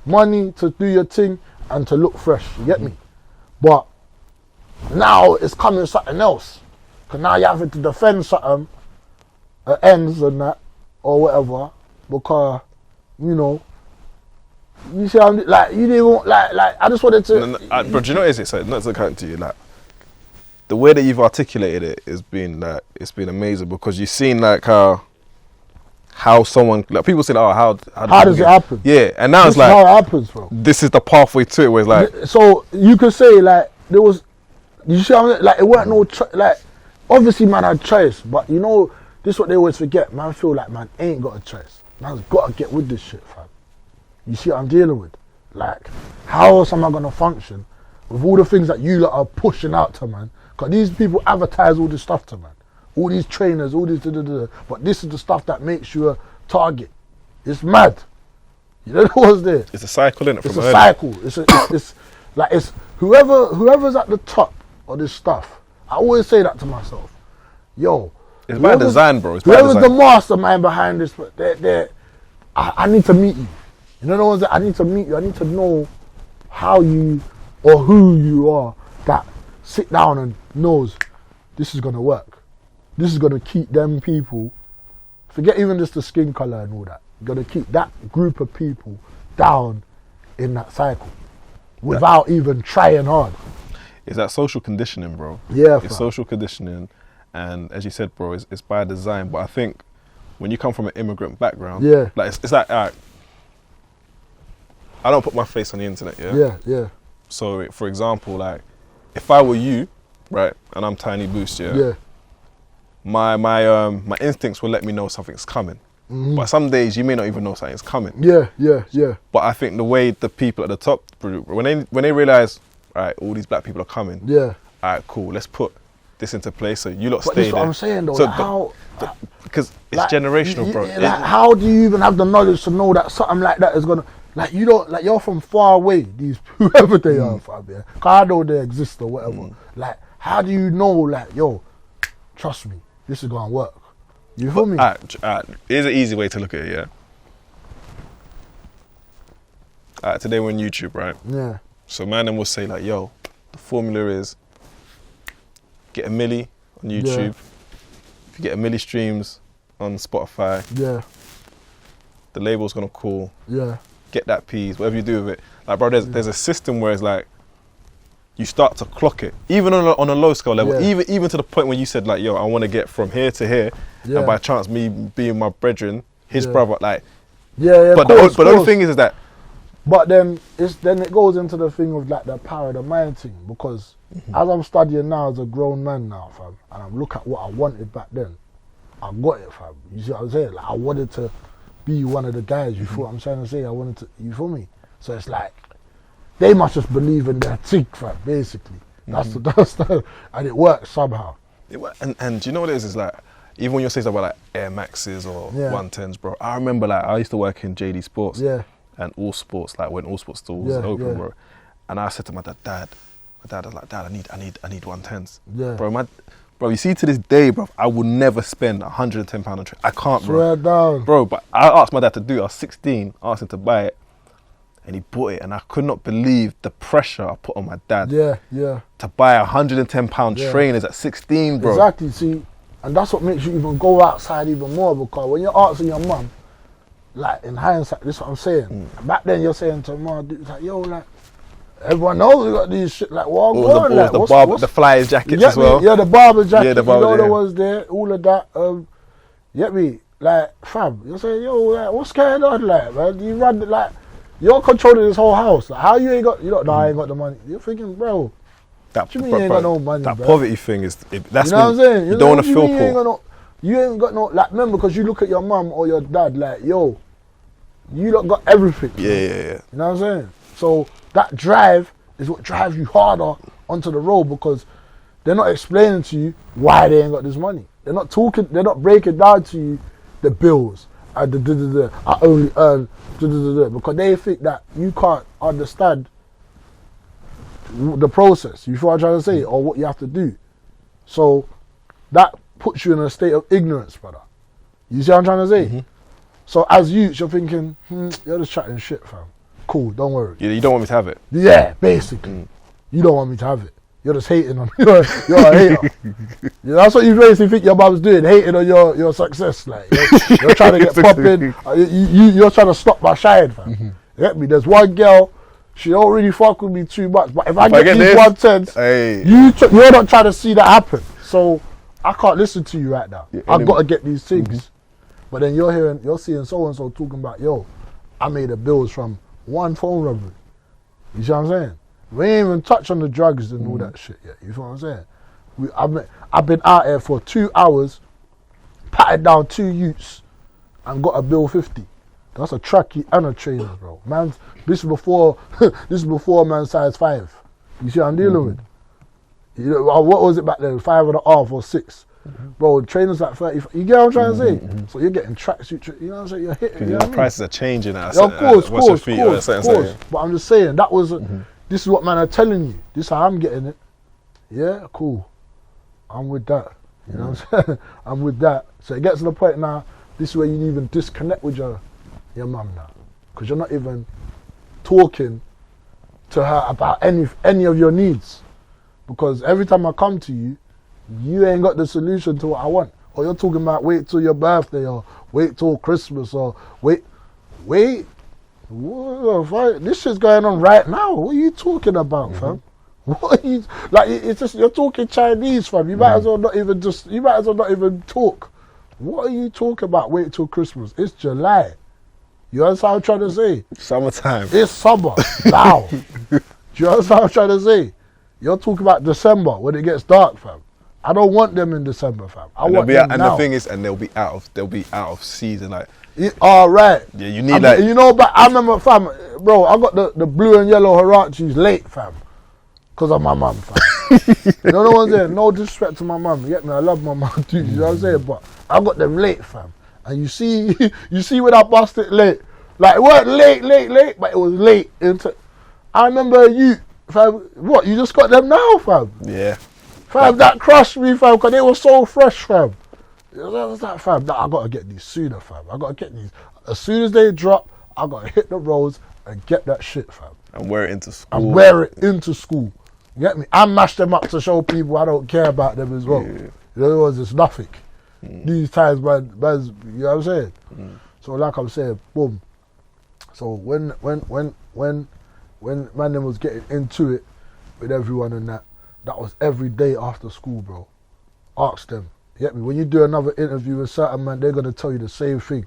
Money to do your thing and to look fresh. You get me? But now it's coming something else. Because now you're having to defend something at ends and that or whatever. Because, you know, you see, I'm like, you didn't want, like, I just wanted to.
Bro, do you know what it is? Like, not to count to you, like, the way that you've articulated it has been like, it's been amazing because you've seen like how someone, like people say, oh, how
does it happen?
Yeah, and now
This
it's like,
is how it happens, bro.
this is the pathway to it where it's like.
So you could say like, there was, you see what I'm saying? Like it weren't no, like, obviously man had choice, but you know, this is what they always forget. Man feel like man ain't got a choice. Man's got to get with this shit, fam. You see what I'm dealing with? Like, how else am I going to function with all the things that you lot are pushing out to man? Because these people advertise all this stuff to man. All these trainers, all this, but this is the stuff that makes you a target. It's mad. You don't know what's there.
It's a cycle, innit?
It's a cycle. It's like, it's whoever's at the top of this stuff. I always say that to myself. Yo.
It's by design, bro. It's by
whoever's
design.
the mastermind behind this, I need to meet you. You know what I'm saying? I need to meet you. I need to know how you or who you are that sit down and knows this is going to work. This is going to keep them people, forget even just the skin colour and all that, going to keep that group of people down in that cycle without even trying hard.
It's that social conditioning, bro.
Yeah,
it's social conditioning. And as you said, bro, it's by design. But I think when you come from an immigrant background,
yeah,
like it's like, all right, I don't put my face on the internet, yeah?
Yeah, yeah.
So, for example, like, if I were you, right, and I'm Tiny Boost, yeah? My instincts will let me know something's coming. Mm-hmm. But some days you may not even know something's coming.
Yeah, yeah, yeah.
But I think the way the people at the top, when they realise, all right, all these black people are coming,
yeah,
all right, cool, let's put this into place so you lot
but
stay
this is
there.
what I'm saying though,
So
like
because it's
like,
generational, bro.
Like, how do you even have the knowledge to know that something like that is gonna, like, you don't, like, you're from far away, these whoever they are, fam, yeah, cause I know they exist or whatever. Like, how do you know, like, yo, trust me, this is gonna work? You feel me?
Here's an easy way to look at it, yeah. Today we're on YouTube, right?
Yeah.
So man then will say like, yo, the formula is get a milli on YouTube.
Yeah.
If you get a milli streams on Spotify,
yeah,
the label's gonna call.
Yeah.
Get that piece, whatever you do with it. Like, bro, there's a system where it's like, you start to clock it, even on a low scale level, even to the point where you said like, yo, I want to get from here to here, and by chance me being my brethren, his brother, like, But the only thing is that.
But then it goes into the thing of like the power of the mind thing, because as I'm studying now as a grown man now, fam, and I'm looking at what I wanted back then, I got it, fam. You see what I'm saying? Like, I wanted to be one of the guys. You feel what I'm trying to say? I wanted to. You feel me? So it's like they must just believe in their thing, fam. Basically, that's the and it works somehow.
And do you know what it is? It's like, even when you're saying stuff about like Air Maxes or 110s, bro. I remember like I used to work in JD Sports.
Yeah.
And All Sports, like when All Sports still was open, bro. And I said to my dad was like, Dad, I need 110s. Yeah. Bro, you see to this day, bro, I will never spend £110 on trip. I can't, bro.
Swear down.
Bro, but I asked my dad to do it. I was 16, asked him to buy it. And he bought it, and I could not believe the pressure I put on my dad.
Yeah, yeah.
To buy £110 trainers at 16, bro.
Exactly, see, and that's what makes you even go outside even more, because when you're asking your mum, like, in hindsight, this is what I'm saying. Back then, you're saying to mom, like, yo, like, everyone knows we got these shit, like, what
the flyers jackets as well.
Yeah, the barber jacket,
yeah, the barber,
that was there, all of that. You get me? Like, fam, you're saying, yo, like, what's going on, like, man? You run, like, you're controlling this whole house. Like, how you ain't got, you don't know, I ain't got the money. You're thinking, bro, what you mean you ain't got no money,
that
bro?
Poverty thing is, that's
you know what I'm saying?
You don't want to feel poor.
You ain't got no, like, remember, because you look at your mum or your dad, like, yo, you lot got everything.
Yeah.
You know what I'm saying? So that drive is what drives you harder onto the road, because they're not explaining to you why they ain't got this money. They're not talking, they're not breaking down to you the bills I only earn because they think that you can't understand the process. You feel what I'm trying to say, or what you have to do. So that puts you in a state of ignorance, brother. You see what I'm trying to say? Mm-hmm. So as you're thinking, you're just chatting shit, fam. Cool, don't worry.
You don't want me to have it.
Yeah, basically, you don't want me to have it. You're just hating on me. You're a hater. Yeah, that's what you basically think your mum's doing, hating on your success. Like you're trying to get popping. You're trying to stop my shine, fam. Mm-hmm. You get me? There's one girl, she don't really fuck with me too much, but if I get these 110s, hey. You're not trying to see that happen. So I can't listen to you right now. Yeah, I've got to get these things. Mm-hmm. But then you're seeing so and so talking about, yo, I made the bills from one phone robbery. You see what I'm saying? We ain't even touched on the drugs and all that shit yet. You feel what I'm saying? I've been out here for 2 hours, patted down 2 youths, and got a bill 50. That's a trackie and a trainer, bro. Man, this is before man size 5. You see what I'm dealing with? You know, what was it back then? 5.5 or 6. Mm-hmm. Bro, trainers like 30. You get what I'm trying to say? Mm-hmm. So you're getting tracksuit. You know what I'm saying? You're hitting. You know
prices are changing now.
Yeah, of course. But I'm just saying that was. This is what man are telling you. This is how I'm getting it. Yeah, cool. I'm with that. You know what I'm saying? I'm with that. So it gets to the point now. This is where you even disconnect with your mum now, because you're not even talking to her about any of your needs. Because every time I come to you, you ain't got the solution to what I want. Or you're talking about wait till your birthday, or wait till Christmas, or wait. Whoa, this shit's going on right now. What are you talking about, fam? What are you like? It's just you're talking Chinese, fam. You might as well not even talk. What are you talking about? Wait till Christmas. It's July. You understand what I'm trying to say?
Summertime.
It's summer now. Do you understand what I'm trying to say? You're talking about December when it gets dark, fam. I don't want them in December, fam. I want them now.
The thing is, they'll be out of season, like.
All right.
Yeah, you need like.
You know, but I remember, fam, bro. I got the blue and yellow Hirachis late, fam, because of my mum, fam. You know the ones there. No disrespect to my mum. You get me? I love my mum too. You know what I'm saying? But I got them late, fam. And you see when I bust it late, like it weren't late, but it was late into. I remember you, fam. What? You just got them now, fam?
Yeah.
Fam, that crushed me, fam, because they were so fresh, fam. What's that, fam? Nah, I gotta get these sooner, fam. I gotta get these as soon as they drop. I gotta hit the roads and get that shit, fam.
And wear it into school.
You get me? I mash them up to show people I don't care about them as well. Yeah. You know, it's nothing. These times, man, you know what I'm saying? So like I'm saying, boom. So when man was getting into it with everyone and that was every day after school, bro. Ask them. You get me? When you do another interview with certain man, they're gonna tell you the same thing.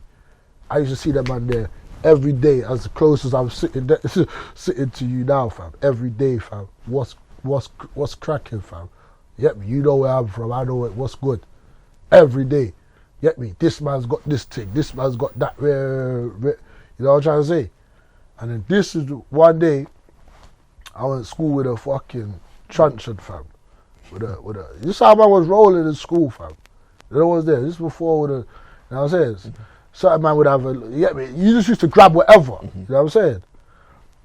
I used to see that man there every day, as close as I'm sitting to you now, fam. Every day, fam. What's cracking, fam? You get me? You know where I'm from. I know what's good. Every day. You get me? This man's got this thing. This man's got that. You know what I'm trying to say? And then this is one day, I went to school with a fucking truncheon, fam. With a. This how man was rolling in school, fam. You know what was there? This before with a. You know what I'm saying? Certain man would have a. You get me? You just used to grab whatever. You know what I'm saying?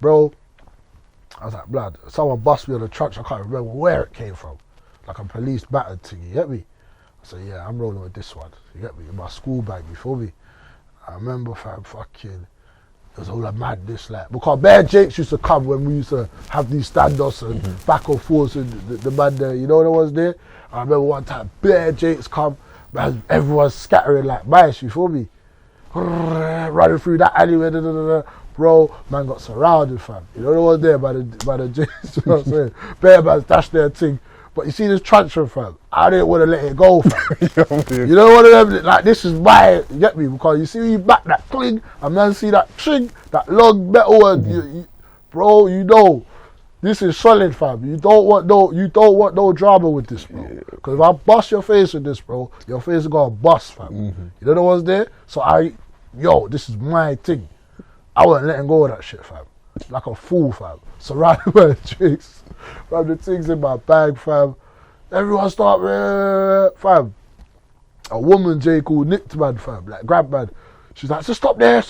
Bro, I was like, blood, someone bust me on the truncheon. I can't remember where it came from. Like a police battered thing, you get me? I said, yeah, I'm rolling with this one. You get me? In my school bag, you feel me? I remember, fam, fucking. It was all a madness, like, because Bear Jakes used to come when we used to have these standoffs and back and forth and the man there, you know what was there? I remember one time Bear Jakes come, man, everyone's scattering like mice, you feel me? Running through that alleyway, bro, man got surrounded, fam. You know what was there by the Jakes, you know what I'm saying? Bear man's dashed their thing. But you see this truncheon, fam, I didn't want to let it go, fam. You know what I mean? Like, this is my, you get me? Because you see when you back that cling, and man see that ching, that long metal, and bro, you know, this is solid, fam. You don't want no drama with this, bro. Because if I bust your face with this, bro, your face is gonna bust, fam. You know what's there? So this is my thing. I wasn't letting go of that shit, fam. Like a fool, fam. Surrounded by the chicks. Fam, the things in my bag, fam. Everyone start, fam. A woman, J. called nicked man, fam. Like, grabbed man. She's like, so stop there.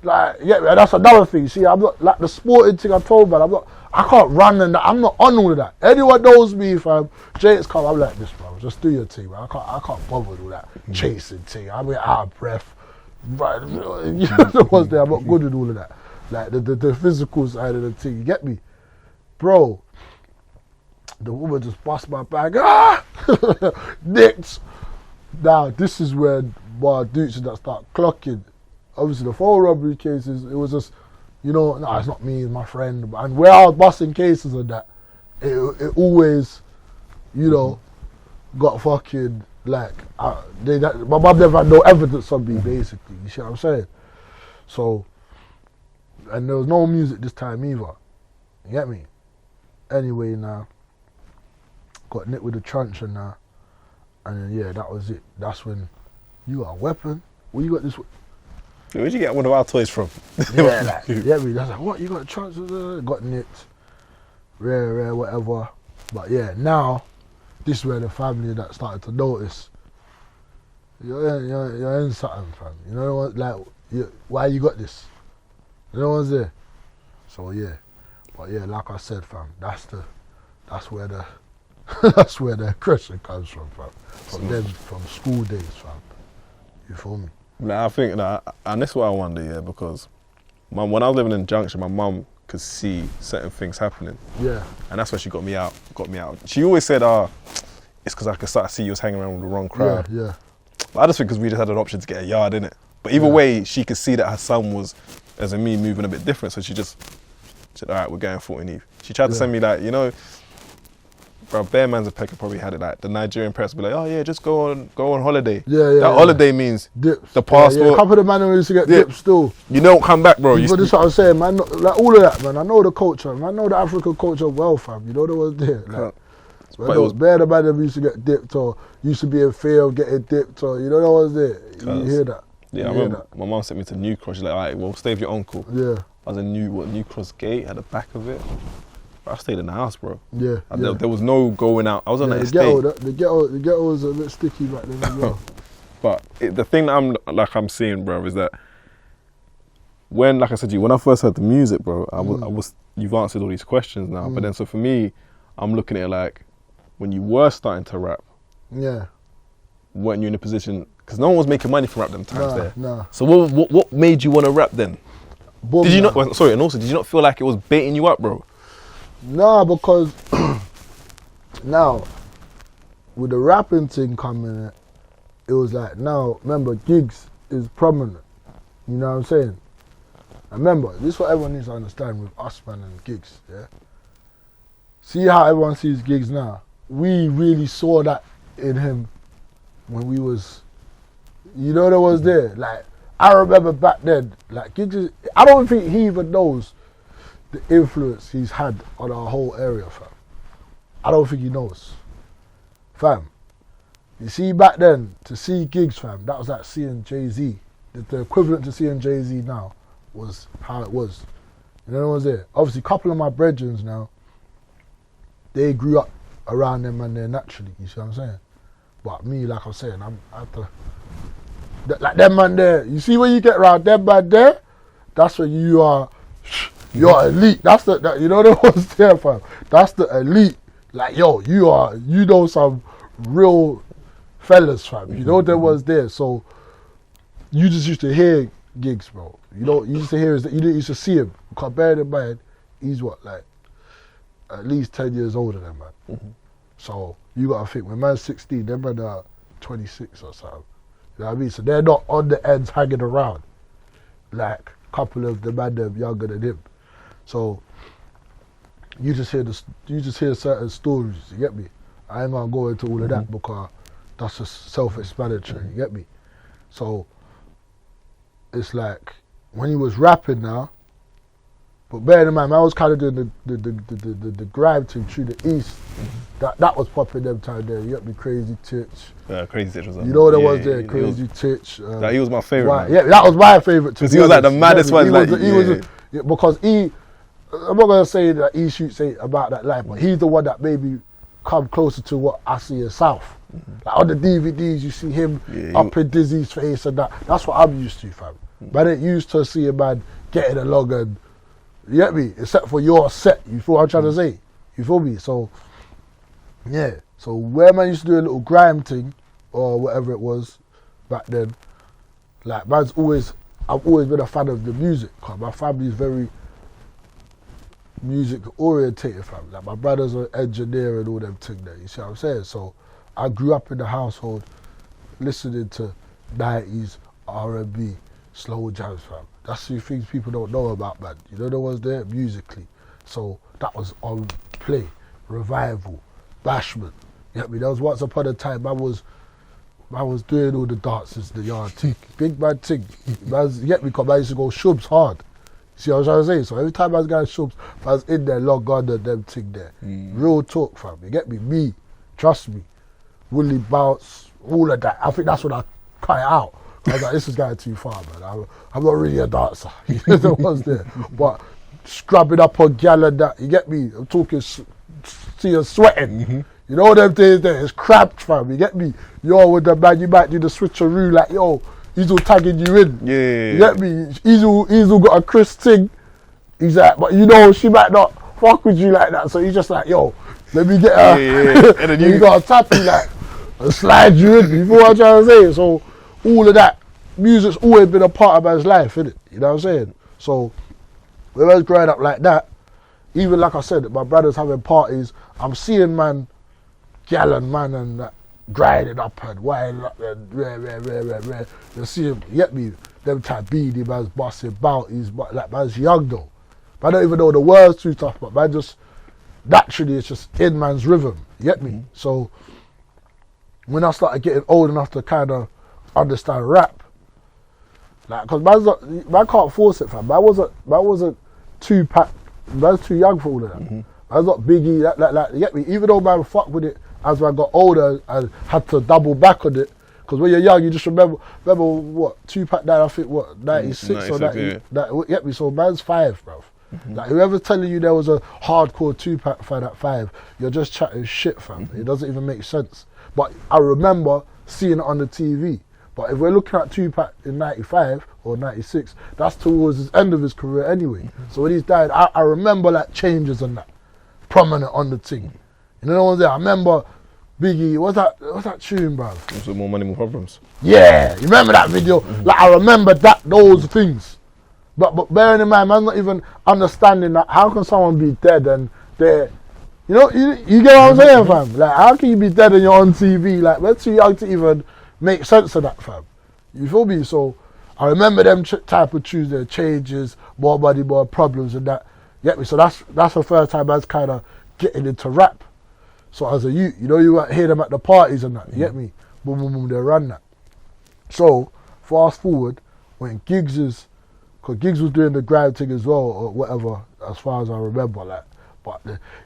Like, yeah, that's another thing. See, I'm not like the sporting thing I told, man. I can't run and that. I'm not on all of that. Anyone knows me, fam. Jake's come, I'm like this, bro. Just do your thing, man. I can't bother with all that chasing thing. I'm out of breath. Right, you know the ones there. I'm not good with all of that. Like the physical side of the thing. You get me, bro? The woman just bust my bag. Nicked. Now this is when my dudes that start clocking. Obviously the phone robbery cases, it was just, you know, no, it's not me, it's my friend. And where I was busting cases and that, it always, you know, got fucking like my mum never had no evidence on me, basically. You see what I'm saying? So, and there was no music this time either. You get me? Anyway, now got nicked with the truncheon now, and then yeah, that was it. That's when you got a weapon. Where you got this?
Where'd you get one of our toys from?
Yeah, like, yeah, me. I was like, what? You got a truncheon? Got nicked. Rare, whatever. But yeah, now this is where the family that started to notice. You're in something, fam. You know what? Like, why you got this? You know what's there? So yeah, but yeah, like I said, fam, that's where the that's where the aggression comes from, fam. From school days, fam. You feel me?
Nah, I think, and this is what I wonder, yeah, because when I was living in Junction, my mum could see certain things happening. Yeah. And that's why she got me out. She always said, it's because I could start to see you was hanging around with the wrong crowd. Yeah. But I just think because we just had an option to get a yard, innit? But either way, she could see that her son was, as in me, moving a bit different. So she said, all right, we're going 14 Eve. She tried to send me like, you know, bro, bare man's a pecker probably had it like, the Nigerian parents would be like, oh yeah, just go on holiday. That holiday means
dips.
The passport.
Yeah. A couple of the man used to get dips still.
You don't come back, bro.
But this is what I'm saying, man. Like all of that, man. I know the culture, man. I know the African culture well, fam. You know what was there. Like, but it was bare the man that used to get dipped or used to be in fear of getting dipped or, you know what was there. You hear that.
Yeah, I remember my mum sent me to New Cross. She's like, all right, well, stay with your uncle. Yeah. I was in New Cross Gate, at the back of it. I stayed in the house, bro. Yeah. There was no going out. I was on the estate.
The ghetto was a bit sticky back then as well.
But the thing that I'm seeing, bro, is that when, like I said to you, when I first heard the music, bro, I was you've answered all these questions now. But then, so for me, I'm looking at it like, when you were starting to rap, weren't you in a position, because no one was making money from rap them times there. Nah. So what made you want to rap then? Did you not? Sorry, and also, did you not feel like it was baiting you up, bro?
Nah, because now with the rapping thing coming, it was like, now remember, gigs is prominent. You know what I'm saying? And remember, this is what everyone needs to understand with us, man, and gigs. Yeah. See how everyone sees gigs now. We really saw that in him when we was, you know, that was there. Like, I remember back then, like, gigs, I don't think he even knows the influence he's had on our whole area, fam. I don't think he knows. Fam, you see back then, to see gigs, fam, that was like seeing Jay-Z. The equivalent to seeing Jay-Z now was how it was. You know what was there? Obviously, a couple of my brethren now, they grew up around them and there naturally, you see what I'm saying? But me, like I'm saying, I have to, like them man there, you see when you get around them man there, that's when you're elite. That's you know the ones there, fam. That's the elite. Like, yo, you know some real fellas, fam. You know there was there. So you just used to hear gigs, bro. You used to hear you didn't used to see him. Because bear in mind, he's what, like at least 10 years older than man. So you gotta think, when man's 16, them man are 26 or something. You know what I mean? So they're not on the ends hanging around like a couple of the man them younger than him. So you just hear certain stories, you get me? I ain't gonna go into all of that because that's just self-explanatory, you get me? So it's like when he was rapping now, but bear in mind, I was kind of doing the grime thing through the east. That was popping them time there. You got me, Crazy Titch.
Crazy Titch was on.
You know there was there, Crazy Titch.
He was my favourite.
Yeah, that was my favourite.
Because he was like the maddest one.
Because I'm not gonna say that he shoots about that life, but he's the one that made me come closer to what I see in South. Like on the DVDs, you see him up in Dizzy's face and that. That's what I'm used to, fam. But I ain't used to see a man getting along and, you get me? Except for your set, you feel what I'm trying to say? You feel me? So, yeah. So where man used to do a little grime thing, or whatever it was back then, like I've always been a fan of the music, cause my family's very music orientated, fam. Like my brother's an engineer and all them things there, you see what I'm saying? So I grew up in the household listening to 90s R&B, slow jams, fam. That's the things people don't know about, man. You know the ones there musically. So that was on play, revival, bashment. You get me? There was once upon a time I was doing all the dances, the yard thing, big man thing. You get me? Because I used to go shubs hard. See what I'm trying to say? So every time I was going shubs, I was in there, log on and them thing there. Real talk, fam. You get me? Me, trust me. Willie Bounce, all of that. I think that's when I cut it out. I was like, this is going too far, man. I'm not really a dancer. You know the ones there. But scrubbing up on gal and that, you get me? I'm talking, see you sweating. You know them days there, it's cramped, fam. You get me? Yo, with the man, you might do the switcheroo like, yo, he's all tagging you in.
Yeah.
You get me? He's all got a Chris thing. He's like, but you know, she might not fuck with you like that. So he's just like, yo, let me get her.
Yeah. And then
you got to tap you like, and slide you in. You know what I'm trying to say? So all of that, music's always been a part of man's life, innit? You know what I'm saying? So when I was growing up like that, even like I said, my brother's having parties, I'm seeing man, gal and man and that, grinding up and wild up and rare. You see him, you get me? Them type beady man's busting bounties, but like man's young though. But I don't even know the words too tough, but man just, naturally it's just in man's rhythm, you get me? So when I started getting old enough to kind of understand rap, like, cause man can't force it, fam. Man wasn't Tupac, man's too young for all of that. Man's not Biggie, like, you get me? Even though man fucked with it as I got older and had to double back on it, because when you're young, you just remember what, Tupac died, I think, what, 96 or 90,
yeah.
you get me? So man's 5, bruv. Like, whoever's telling you there was a hardcore Tupac fan at 5, you're just chatting shit, fam. It doesn't even make sense. But I remember seeing it on the TV. But if we're looking at Tupac in 95 or 96, that's towards the end of his career anyway. So when he's died, I remember like changes and that, prominent on the thing. You know the ones there? I remember Biggie, what's that tune, bruv?
Also More Money, More Problems.
Yeah, you remember that video? Like, I remember those things. But bearing in mind, man's not even understanding that how can someone be dead and they're, you know, you get what I'm saying, fam? Like, how can you be dead and you're on TV? Like, we're too young to even make sense of that, fam. You feel me? So I remember them type of tunes, their changes, more money, more problems and that. You get me? So that's the first time I was kind of getting into rap. So as a youth, you know, you hear them at the parties and that. You get me? Boom, boom, boom, they run that. So fast forward, when because Giggs was doing the grind thing as well or whatever, as far as I remember, like. But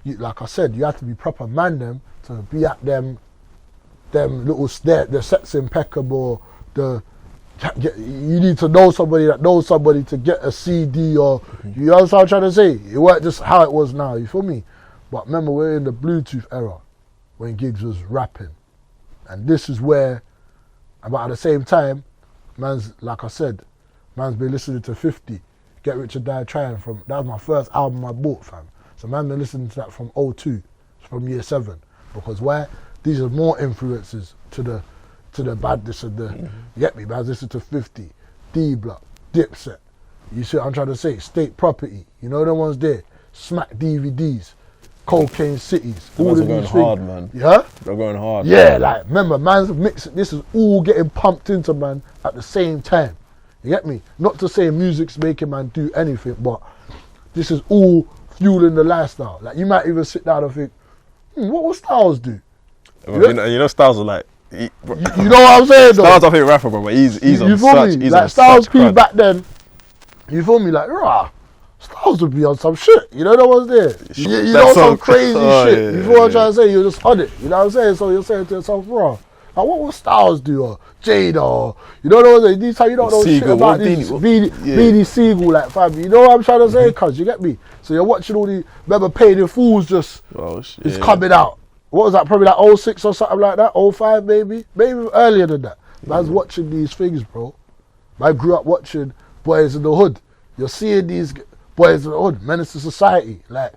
like I said, you have to be proper man them to be at them little the sets impeccable. You need to know somebody that knows somebody to get a CD or you know what I'm trying to say. It weren't just how it was now. You feel me? But remember, we're in the Bluetooth era when Giggs was rapping, and this is where, about at the same time, man's like I said, man's been listening to 50, Get Rich or Die Trying that was my first album I bought, fam. So man been listening to that from 02, from year 7. Because why? These are more influences to the badness of the, you get me, man, listen to 50, D-Block, Dipset. You see what I'm trying to say? State Property, you know the ones there? Smack DVDs, Cocaine Cities, all of these things.
They're going hard, man.
Yeah?
They're going hard.
Yeah, like, remember, man's mixing, this is all getting pumped into man at the same time. You get me? Not to say music's making man do anything, but this is all fueling the lifestyle. Like, you might even sit down and think, what will Styles do?
You know Styles are like...
you know what I'm saying, though?
Styles, I think, rapper, bro, but he's on such...
He's like, Styles P back then, you feel me? Like, rah, Styles would be on some shit. You know that was there? You know some crazy shit. You feel what I'm trying to say? You're just on it. You know what I'm saying? So you're saying to yourself, rah, like, what will Styles do? Or Jada, or, you know what I'm saying? These time you don't know shit about these Beanie Siegel, like, fam. You know what I'm trying to say? Cuz, you get me? So you're watching all these, remember, Paid in Fools just is coming out. what was that? Probably like '06 or something like that. '05 maybe earlier than that. Man's watching these things, bro. I grew up watching Boys in the Hood. You're seeing these Boys in the Hood, Menace to Society. Like,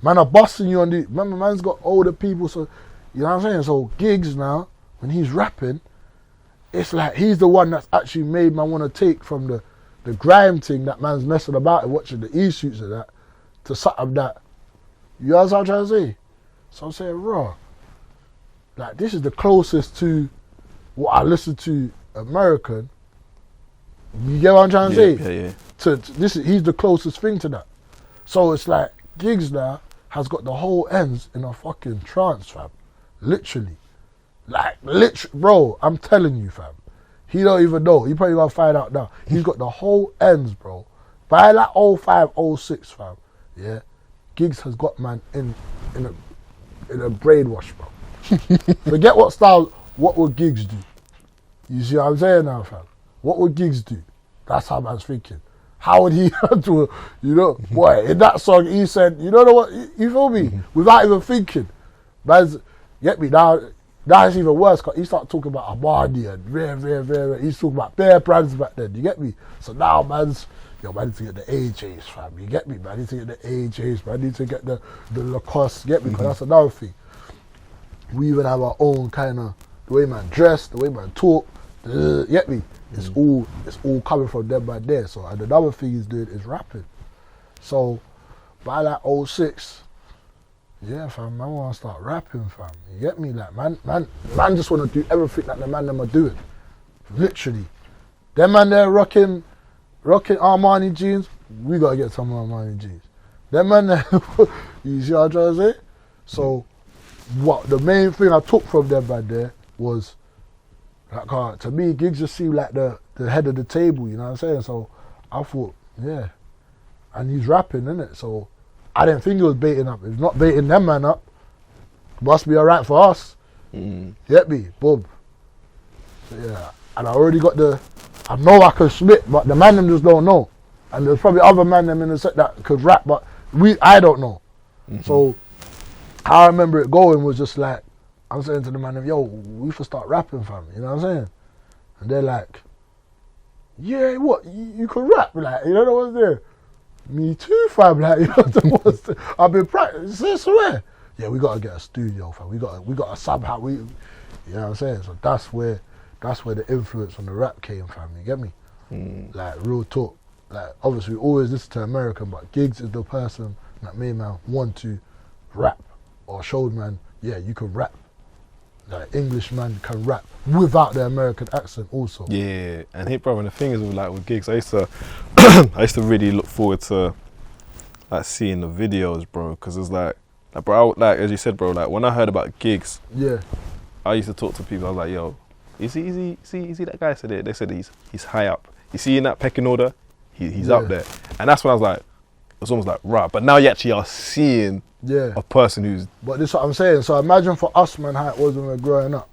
man are busting you on the... Remember, man's got older people, so... You know what I'm saying? So, Giggs now, when he's rapping, it's like he's the one that's actually made man want to take from the grime thing that man's messing about and watching the E-shoots and that to something that... You know what I'm trying to say? So I'm saying, raw. Like, this is the closest to what I listen to American. You get what I'm trying to say?
Yeah.
He's the closest thing to that. So it's like Giggs now has got the whole ends in a fucking trance, fam. Literally. Like, bro, I'm telling you, fam. He don't even know. He probably gonna find out now. He's got the whole ends, bro. By like 05, 06, fam. Yeah. Giggs has got man in a brainwash, bro. Forget what would Giggs do? You see what I'm saying now, fam? What would Giggs do? That's how man's thinking. How would he handle, you know, boy, in that song he said, you know what, you feel me? Without even thinking. Man's, get me, now it's even worse because he started talking about Amaru and rare. He's talking about bare brands back then, you get me? So now man need to get the AJs, fam, you get me? Man, I need to get the AJs, man, I need to get the Lacoste, get me? Because that's another thing. We even have our own kind of, the way man dress, the way man talk, get me? It's all coming from them right there. So and another thing he's doing is rapping. So by like 06, yeah, fam, man wanna start rapping, fam. You get me? Like man just wanna do everything that the man them are doing. Literally. Them man there rocking Armani jeans, we gotta get some Armani jeans. Them man there you see what I'm trying to say? So what the main thing I took from them right there was like, to me, Giggs just seemed like the head of the table, you know what I'm saying? So I thought, yeah. And he's rapping, innit? So I didn't think he was baiting up. If not baiting them man up, must be alright for us. Get me? Boom. So, yeah. And I already got I know I could spit, but the man them just don't know. And there's probably other man them in the set that could rap, but I don't know. So how I remember it going was just like, I'm saying to the man, yo, we should start rapping, fam. You know what I'm saying? And they're like, yeah, what? You can rap? Like, you know what's there? Me too, fam. Like, you know what's there? I've been practicing. Swear. Yeah, we gotta get a studio, fam. We got a somehow. You know what I'm saying? So that's where the influence on the rap came, fam. You get me? Like real talk. Like obviously, we always listen to American, but Giggs is the person that made man want to rap or showed man, yeah, you can rap. Like English man can rap without the American accent also.
Yeah, and hey, bro, and the thing is with Giggs, I used to really look forward to like seeing the videos, bro, because it's like bro, like as you said, bro, like when I heard about Giggs,
yeah,
I used to talk to people. I was like, yo, is he that guy? So they said he's high up. You see in that pecking order, he's up there, and that's when I was like, it's almost like right. But now you actually are seeing. Yeah. A person who's...
But this is what I'm saying. So imagine for us, man, how it was when we were growing up.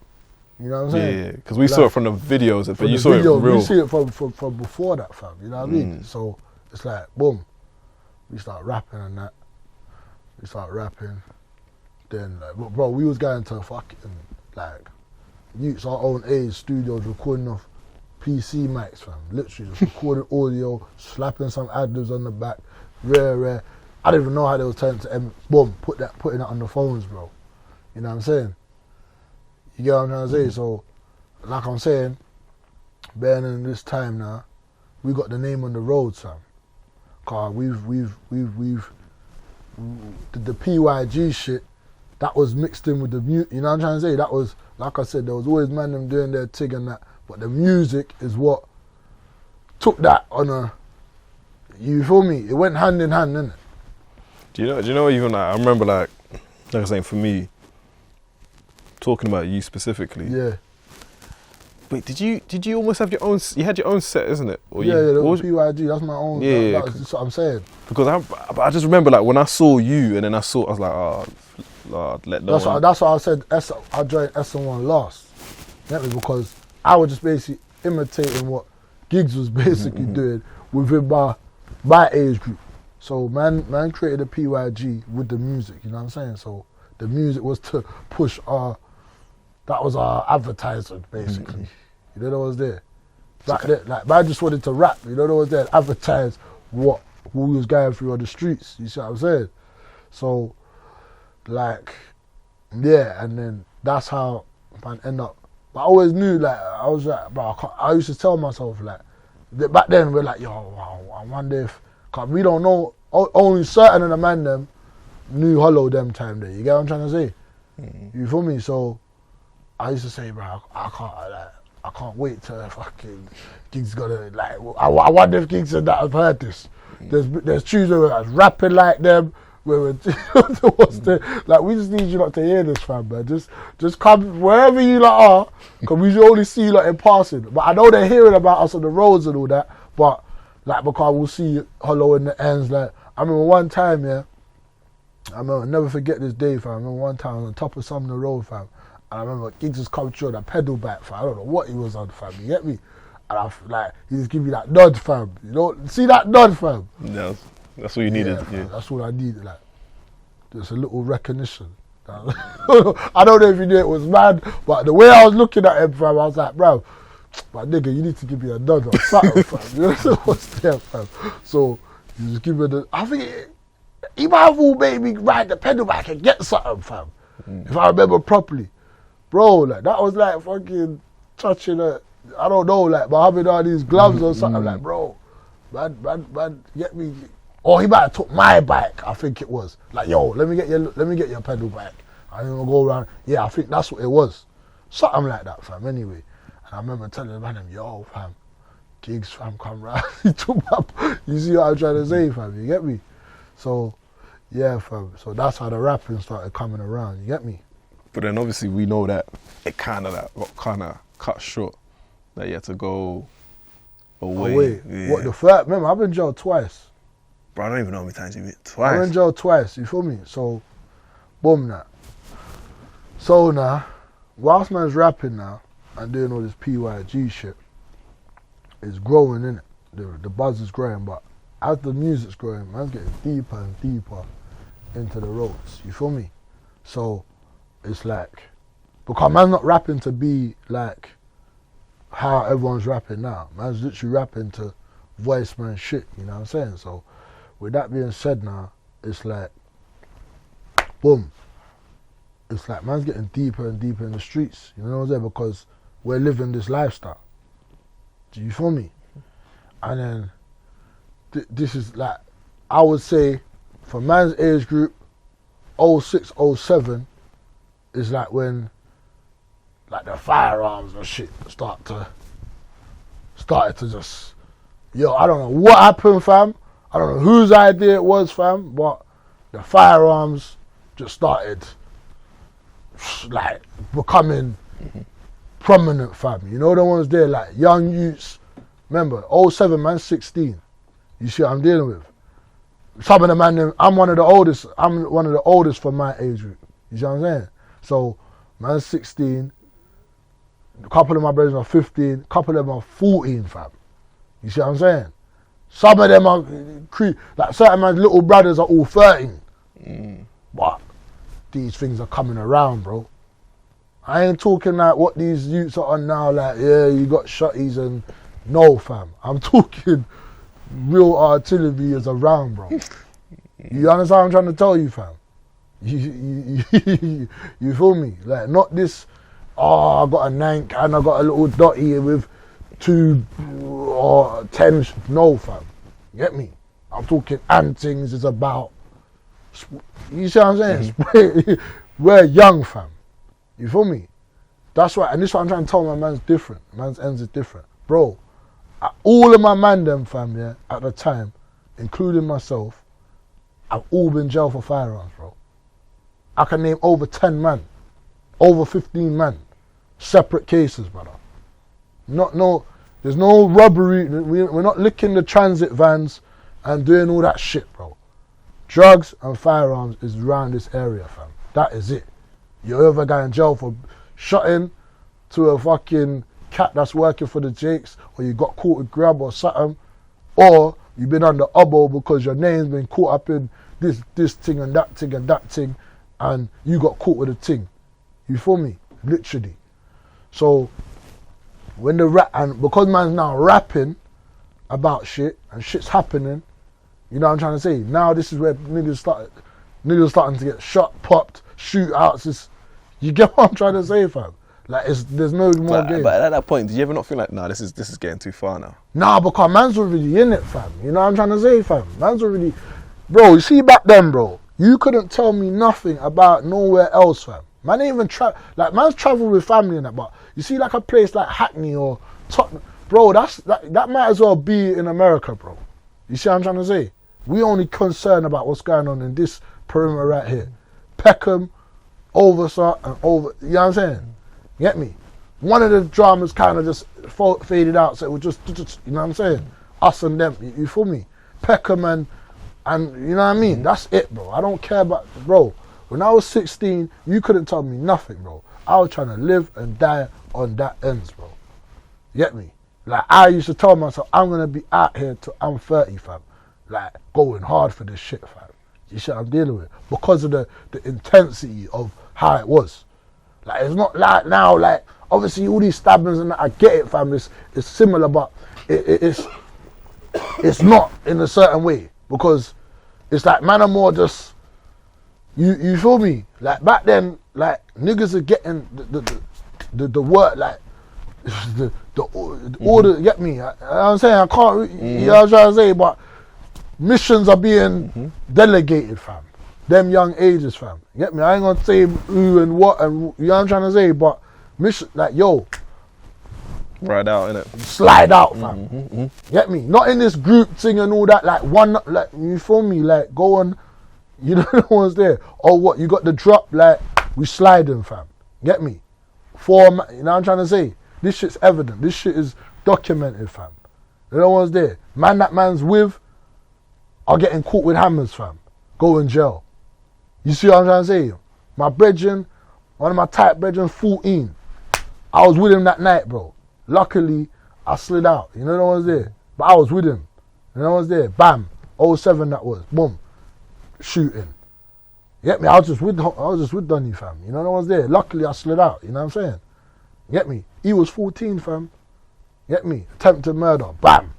You know what I'm saying?
Yeah, because we saw it from the videos, but you saw it real.
We see it from before that, fam. You know what I mean? So it's like, boom. We start rapping and that. We start rapping. Then, like, bro, we was going to fucking, like, youths our own age, studios, recording off PC mics, fam. Literally just recording audio, slapping some ad-libs on the back. Rare. I didn't even know how they was turning to boom, putting it on the phones, bro. You know what I'm saying? You get what I'm trying to say? So, like I'm saying, bearing in this time now, we got the name on the road, Sam. Cause we've the PYG shit, that was mixed in with the music. You know what I'm trying to say? That was, like I said, there was always man them doing their tig and that, but the music is what took that on a. You feel me? It went hand in hand, innit?
Do you know even like, I remember like I was saying for me, talking about you specifically.
Yeah.
Wait, did you almost have your own? You had your own set, isn't it? Or
yeah, the PYG. That's my own.
Yeah,
that's what I'm saying.
Because I just remember like when I saw you and then I was like, oh, Lord, let no one.
That's why I said I joined SN1 last. Because I was just basically imitating what Giggs was basically doing within my age group. So man created a PYG with the music, you know what I'm saying? So the music was to push that was our advertisement, basically. You know what was there? Back then, like, man just wanted to rap, you know what was there? Advertise what we was going through on the streets, you see what I'm saying? So, like, yeah, and then that's how man end up. But I always knew, like, I was like, bro, I used to tell myself, like, that back then we're like, yo, wow, I wonder if, cause we don't know, only certain of the man them knew Hollow them time there. You get what I'm trying to say? You feel me? So I used to say, bro, I can't wait till fucking Gigs gonna, like, I wonder if Gigs and that have heard this. There's tunes where we're rapping like them. Where we're like, we just need you not to hear this, fam, man. Just come wherever you like are, because we only see you like in passing. But I know they're hearing about us on the roads and all that. But like, because we'll see Hollow in the ends. Like, I remember one time, yeah. I'll never forget this day, fam. I remember one time I was on top of Sumner Road, fam. And I remember Giggs was coming through on a pedal bike, fam. I don't know what he was on, fam. You get me? And I like, he just give me that nod, fam. You know, see that nod, fam?
Yeah, that's what you needed.
Yeah, that's what I needed, like. Just a little recognition. I don't know if you knew it was mad, but the way I was looking at him, fam, I was like, bro, but nigga, you need to give me a nod or something, fam. You know what's there, fam? So, you just give me I think he might have all made me ride the pedal bike and get something, fam. If I remember properly. Bro, like, that was like fucking touching I don't know, like, but having all these gloves or something, like, bro, man, get me. Or he might have took my bike, I think it was. Like, yo, let me get your pedal bike. I'm gonna go around. Yeah, I think that's what it was. Something like that, fam, anyway. And I remember telling the man, yo, fam, Gigs, fam, come round. He took up. You see what I'm trying to say, fam, you get me? So, yeah, fam. So that's how the rapping started coming around, you get me?
But then obviously we know that it kind of got cut short. That you had to go away.
Yeah. What, the first? Remember, I've been jailed twice.
Bro, I don't even know how many times you've been. Twice.
I went jail twice, you feel me? So, boom, now. So now, whilst man's rapping now and doing all this PYG shit, it's growing, innit? The buzz is growing, but as the music's growing, man's getting deeper and deeper into the ropes, you feel me? So, it's like, because man's not rapping to be like how everyone's rapping now. Man's literally rapping to voice man shit, you know what I'm saying? So, with that being said now, it's like, boom. It's like man's getting deeper and deeper in the streets, you know what I'm saying? Because we're living this lifestyle. Do you feel me? And then, this is like, I would say, for man's age group, 06, 07, is like when, like, the firearms and shit started to just, yo, I don't know what happened, fam. I don't know whose idea it was, fam, but the firearms just started, like, becoming prominent, fam. You know the ones there, like, young youths. Remember, 07, man, 16. You see what I'm dealing with? Some of the man, I'm one of the oldest for my age group. You see what I'm saying? So, man, 16. A couple of my brothers are 15. A couple of them are 14, fam. You see what I'm saying? Some of them are, like, certain man's little brothers are all 13. But these things are coming around, bro. I ain't talking like what these youths are on now, like, yeah, you got shotties and, no, fam. I'm talking real artillery is around, bro. You understand what I'm trying to tell you, fam? You feel me? Like, not this, I got a nank and I got a little dotty with 2 or 10. No, fam. Get me? I'm talking and things is about, you see what I'm saying? We're young, fam. You feel me? That's right. And this is what I'm trying to tell my man's different. Man's ends is different. Bro, all of my man them, fam, yeah, at the time, including myself, I've all been jailed for firearms, bro. I can name over 10 man, over 15 man, separate cases, brother. There's no robbery. We're not licking the transit vans and doing all that shit, bro. Drugs and firearms is around this area, fam. That is it. You're ever going in jail for shotting to a fucking cat that's working for the Jakes, or you got caught with grab or something, or you've been under oboe because your name's been caught up in this thing and that thing and that thing. and you got caught with a thing. You feel me? Literally. So when the rap, and because man's now rapping about shit and shit's happening, you know what I'm trying to say? Now this is where niggas starting to get shot, popped, shootouts. You get what I'm trying to say, fam? Like there's no more game.
But at that point, did you ever not feel like, nah, this is getting too far now?
Nah, because man's already in it, fam. You know what I'm trying to say, fam? Man's already, bro. You see back then, bro. You couldn't tell me nothing about nowhere else, fam. Man ain't even man's travel with family and that. But you see, like a place like Hackney or Tottenham, bro. That might as well be in America, bro. You see what I'm trying to say? We only concerned about what's going on in this perimeter right here. Peckham, Oversat, and over. You know what I'm saying? Get me? One of the dramas kind of just faded out, so it was just, you know what I'm saying? Us and them, you feel me? Peckham and you know what I mean? That's it, bro. I don't care about, bro. When I was 16, you couldn't tell me nothing, bro. I was trying to live and die on that ends, bro. You get me? Like, I used to tell myself, I'm going to be out here till I'm 30, fam. Like, going hard for this shit, fam. You see what I'm dealing with? Because of the intensity of how it was. Like, it's not like now, like, obviously all these stabbings and that, I get it, fam, it's similar, but it's not in a certain way, because it's like, man are more just, you feel me? Like, back then, like, niggas are getting the work, like, the order, get me? I'm saying, I can't, you know what I'm trying to say, but missions are being delegated, fam. Them young ages, fam. Get me? I ain't gonna say who and what, and you know what I'm trying to say, but mission, like, yo,
Ride out, innit?
slide out, fam. Get me? Not in this group thing and all that, like, one, like, you feel me? Like, go on, you know the ones there. Or what, you got the drop, like, we sliding, fam. Get me? You know what I'm trying to say? This shit's evident. This shit is documented, fam. You know one's there. Man that man's with are getting caught with hammers, fam. Go in jail. You see what I'm trying to say? My brethren, one of my tight brethren, 14. I was with him that night, bro. Luckily, I slid out. You know no one's there. But I was with him. You know one's there. Bam. 07 that was. Boom. Shooting. You get me? I was just with Donny, fam. You know no one's there. Luckily, I slid out. You know what I'm saying? You get me? He was 14, fam. You get me? Attempted murder. Bam.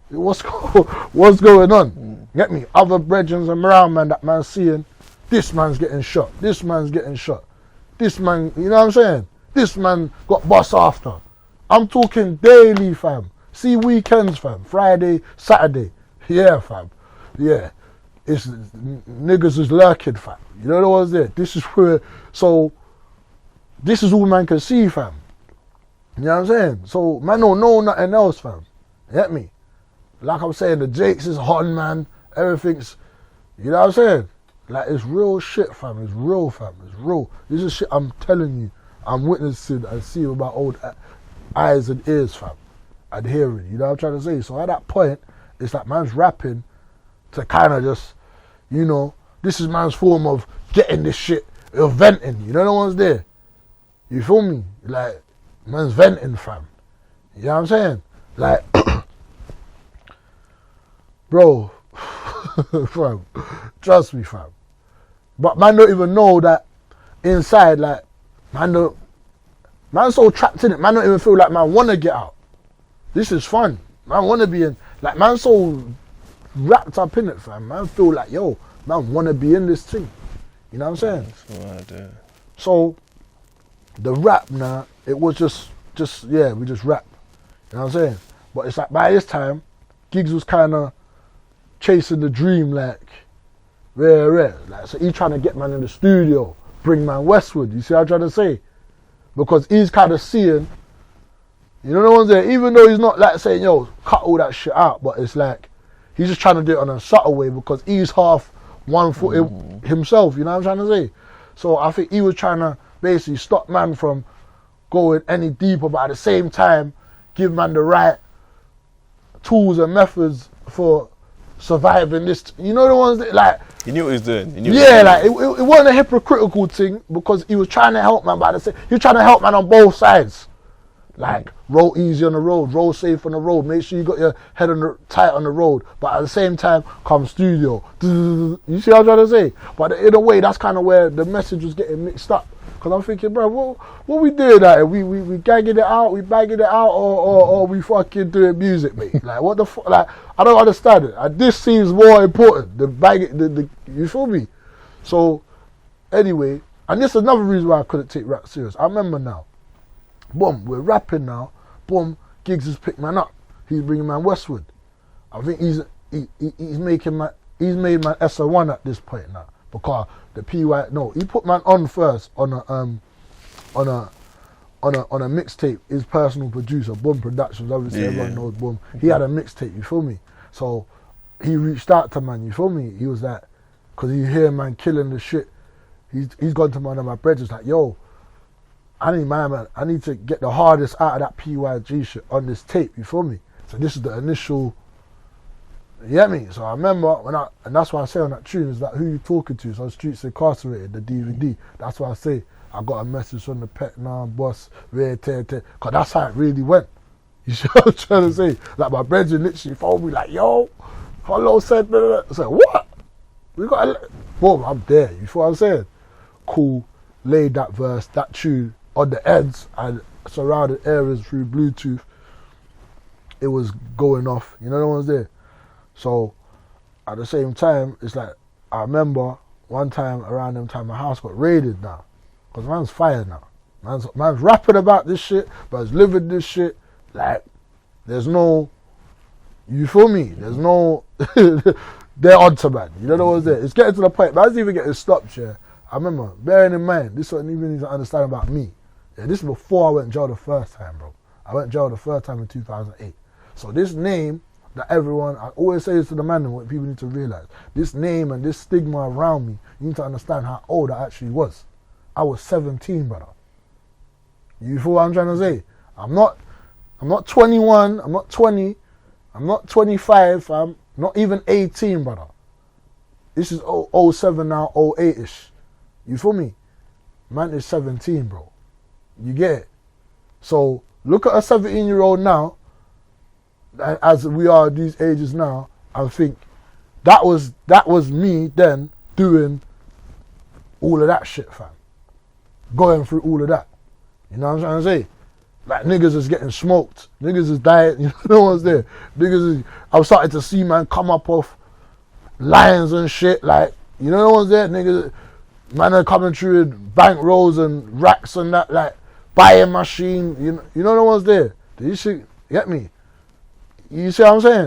What's going on? You get me? Other brethren around, man, that man's seeing. This man's getting shot. This man's getting shot. This man, you know what I'm saying? This man got bust after. I'm talking daily, fam. See weekends, fam. Friday, Saturday. Yeah, fam. Yeah. It's niggas is lurking, fam. You know what was there? This is where, so this is all man can see, fam. You know what I'm saying? So man don't know nothing else, fam. You get me? Like I'm saying, the Jakes is hot, man. Everything's, you know what I'm saying? Like, it's real shit, fam. It's real, fam. It's real. This is shit I'm telling you. I'm witnessing and seeing with my old eyes and ears, fam. And hearing. You know what I'm trying to say? So at that point, it's like man's rapping to kind of just, you know, this is man's form of getting this shit, of venting. You know, no one's there. You feel me? Like, man's venting, fam. You know what I'm saying? Like, bro, fam, trust me, fam. But man don't even know that inside, like, man's so trapped in it, man don't even feel like man wanna get out. This is fun. Man wanna be in, like, man's so wrapped up in it, fam. Man feel like, yo, man wanna be in this thing. You know what I'm saying?
That's right,
So, the rap now, it was just yeah, we just rap. You know what I'm saying? But it's like, by this time, Giggs was kind of chasing the dream, like, rare. Like, so he's trying to get man in the studio, bring man westward. You see what I'm trying to say? Because he's kind of seeing, you know, no one's there, even though he's not like saying, yo, cut all that shit out, but it's like, he's just trying to do it on a subtle way because he's half 1 foot himself, you know what I'm trying to say? So I think he was trying to basically stop man from going any deeper, but at the same time, give man the right tools and methods for surviving this. You know the ones that, like,
he knew what he was doing.
Like, it wasn't a hypocritical thing because he was trying to help man, but he was trying to help man on both sides. Like, roll easy on the road, roll safe on the road, make sure you got your head tight on the road, but at the same time, come studio. You see what I'm trying to say? But in a way, that's kind of where the message was getting mixed up. Because I'm thinking, bro, what we doing at it? We gagging it out, we bagging it out, or we fucking doing music, mate? Like, what the fuck? Like, I don't understand it. And this seems more important, the bagging, you feel me? So, anyway, and this is another reason why I couldn't take rap serious. I remember now. Boom, we're rapping now. Boom, Giggs has picked man up. He's bringing man westward. I think he's made man SO1 at this point now, because the he put man on first on a mixtape. His personal producer, Boom Productions, obviously everyone knows Boom. He had a mixtape, you feel me? So he reached out to man, you feel me? He was like, because he hear man killing the shit. He's gone to one of my brothers like, yo, I need to get the hardest out of that PYG shit on this tape, you feel me? So this is the initial, you get me? So I remember and that's why I say on that tune, is that who you talking to? So Streets Incarcerated, the DVD. That's why I say I got a message from the pet now, boss, because that's how it really went. You see what I'm trying to say? Like, my brother literally phoned me like, yo, hello, said, blah, blah. I said, what? We got boom, I'm there, you feel what I'm saying? Cool, laid that verse, that tune, on the ends and surrounded areas through Bluetooth. It was going off, you know, no one's there. So at the same time, it's like, I remember one time around them time my house got raided now, because man's fired now. Man's rapping about this shit, but he's living this shit. Like, there's no, you feel me? There's no, they're onto man, you know what's there. It's getting to the point, man's even getting stopped, yeah. I remember, bearing in mind, this is what you even need to understand about me. Yeah, this is before I went jail the first time, bro. I went jail the first time in 2008. So this name that everyone, I always say this to the man, and what people need to realize, this name and this stigma around me, you need to understand how old I actually was. I was 17, brother. You feel what I'm trying to say? I'm not 21, I'm not 20, I'm not 25, I'm not even 18, brother. This is 07 now, 08-ish. You feel me? Man is 17, bro. You get it? So look at a 17-year-old now, as we are at these ages now, and think that was me then doing all of that shit, fam. Going through all of that. You know what I'm trying to say? Like, niggas is getting smoked. Niggas is dying. You know what's there? I'm starting to see man come up off lions and shit. Like, you know what's there? Niggas, man are coming through with bank rolls and racks and that, like, buying machine. You know what's there? These shit, get me? You see what I'm saying?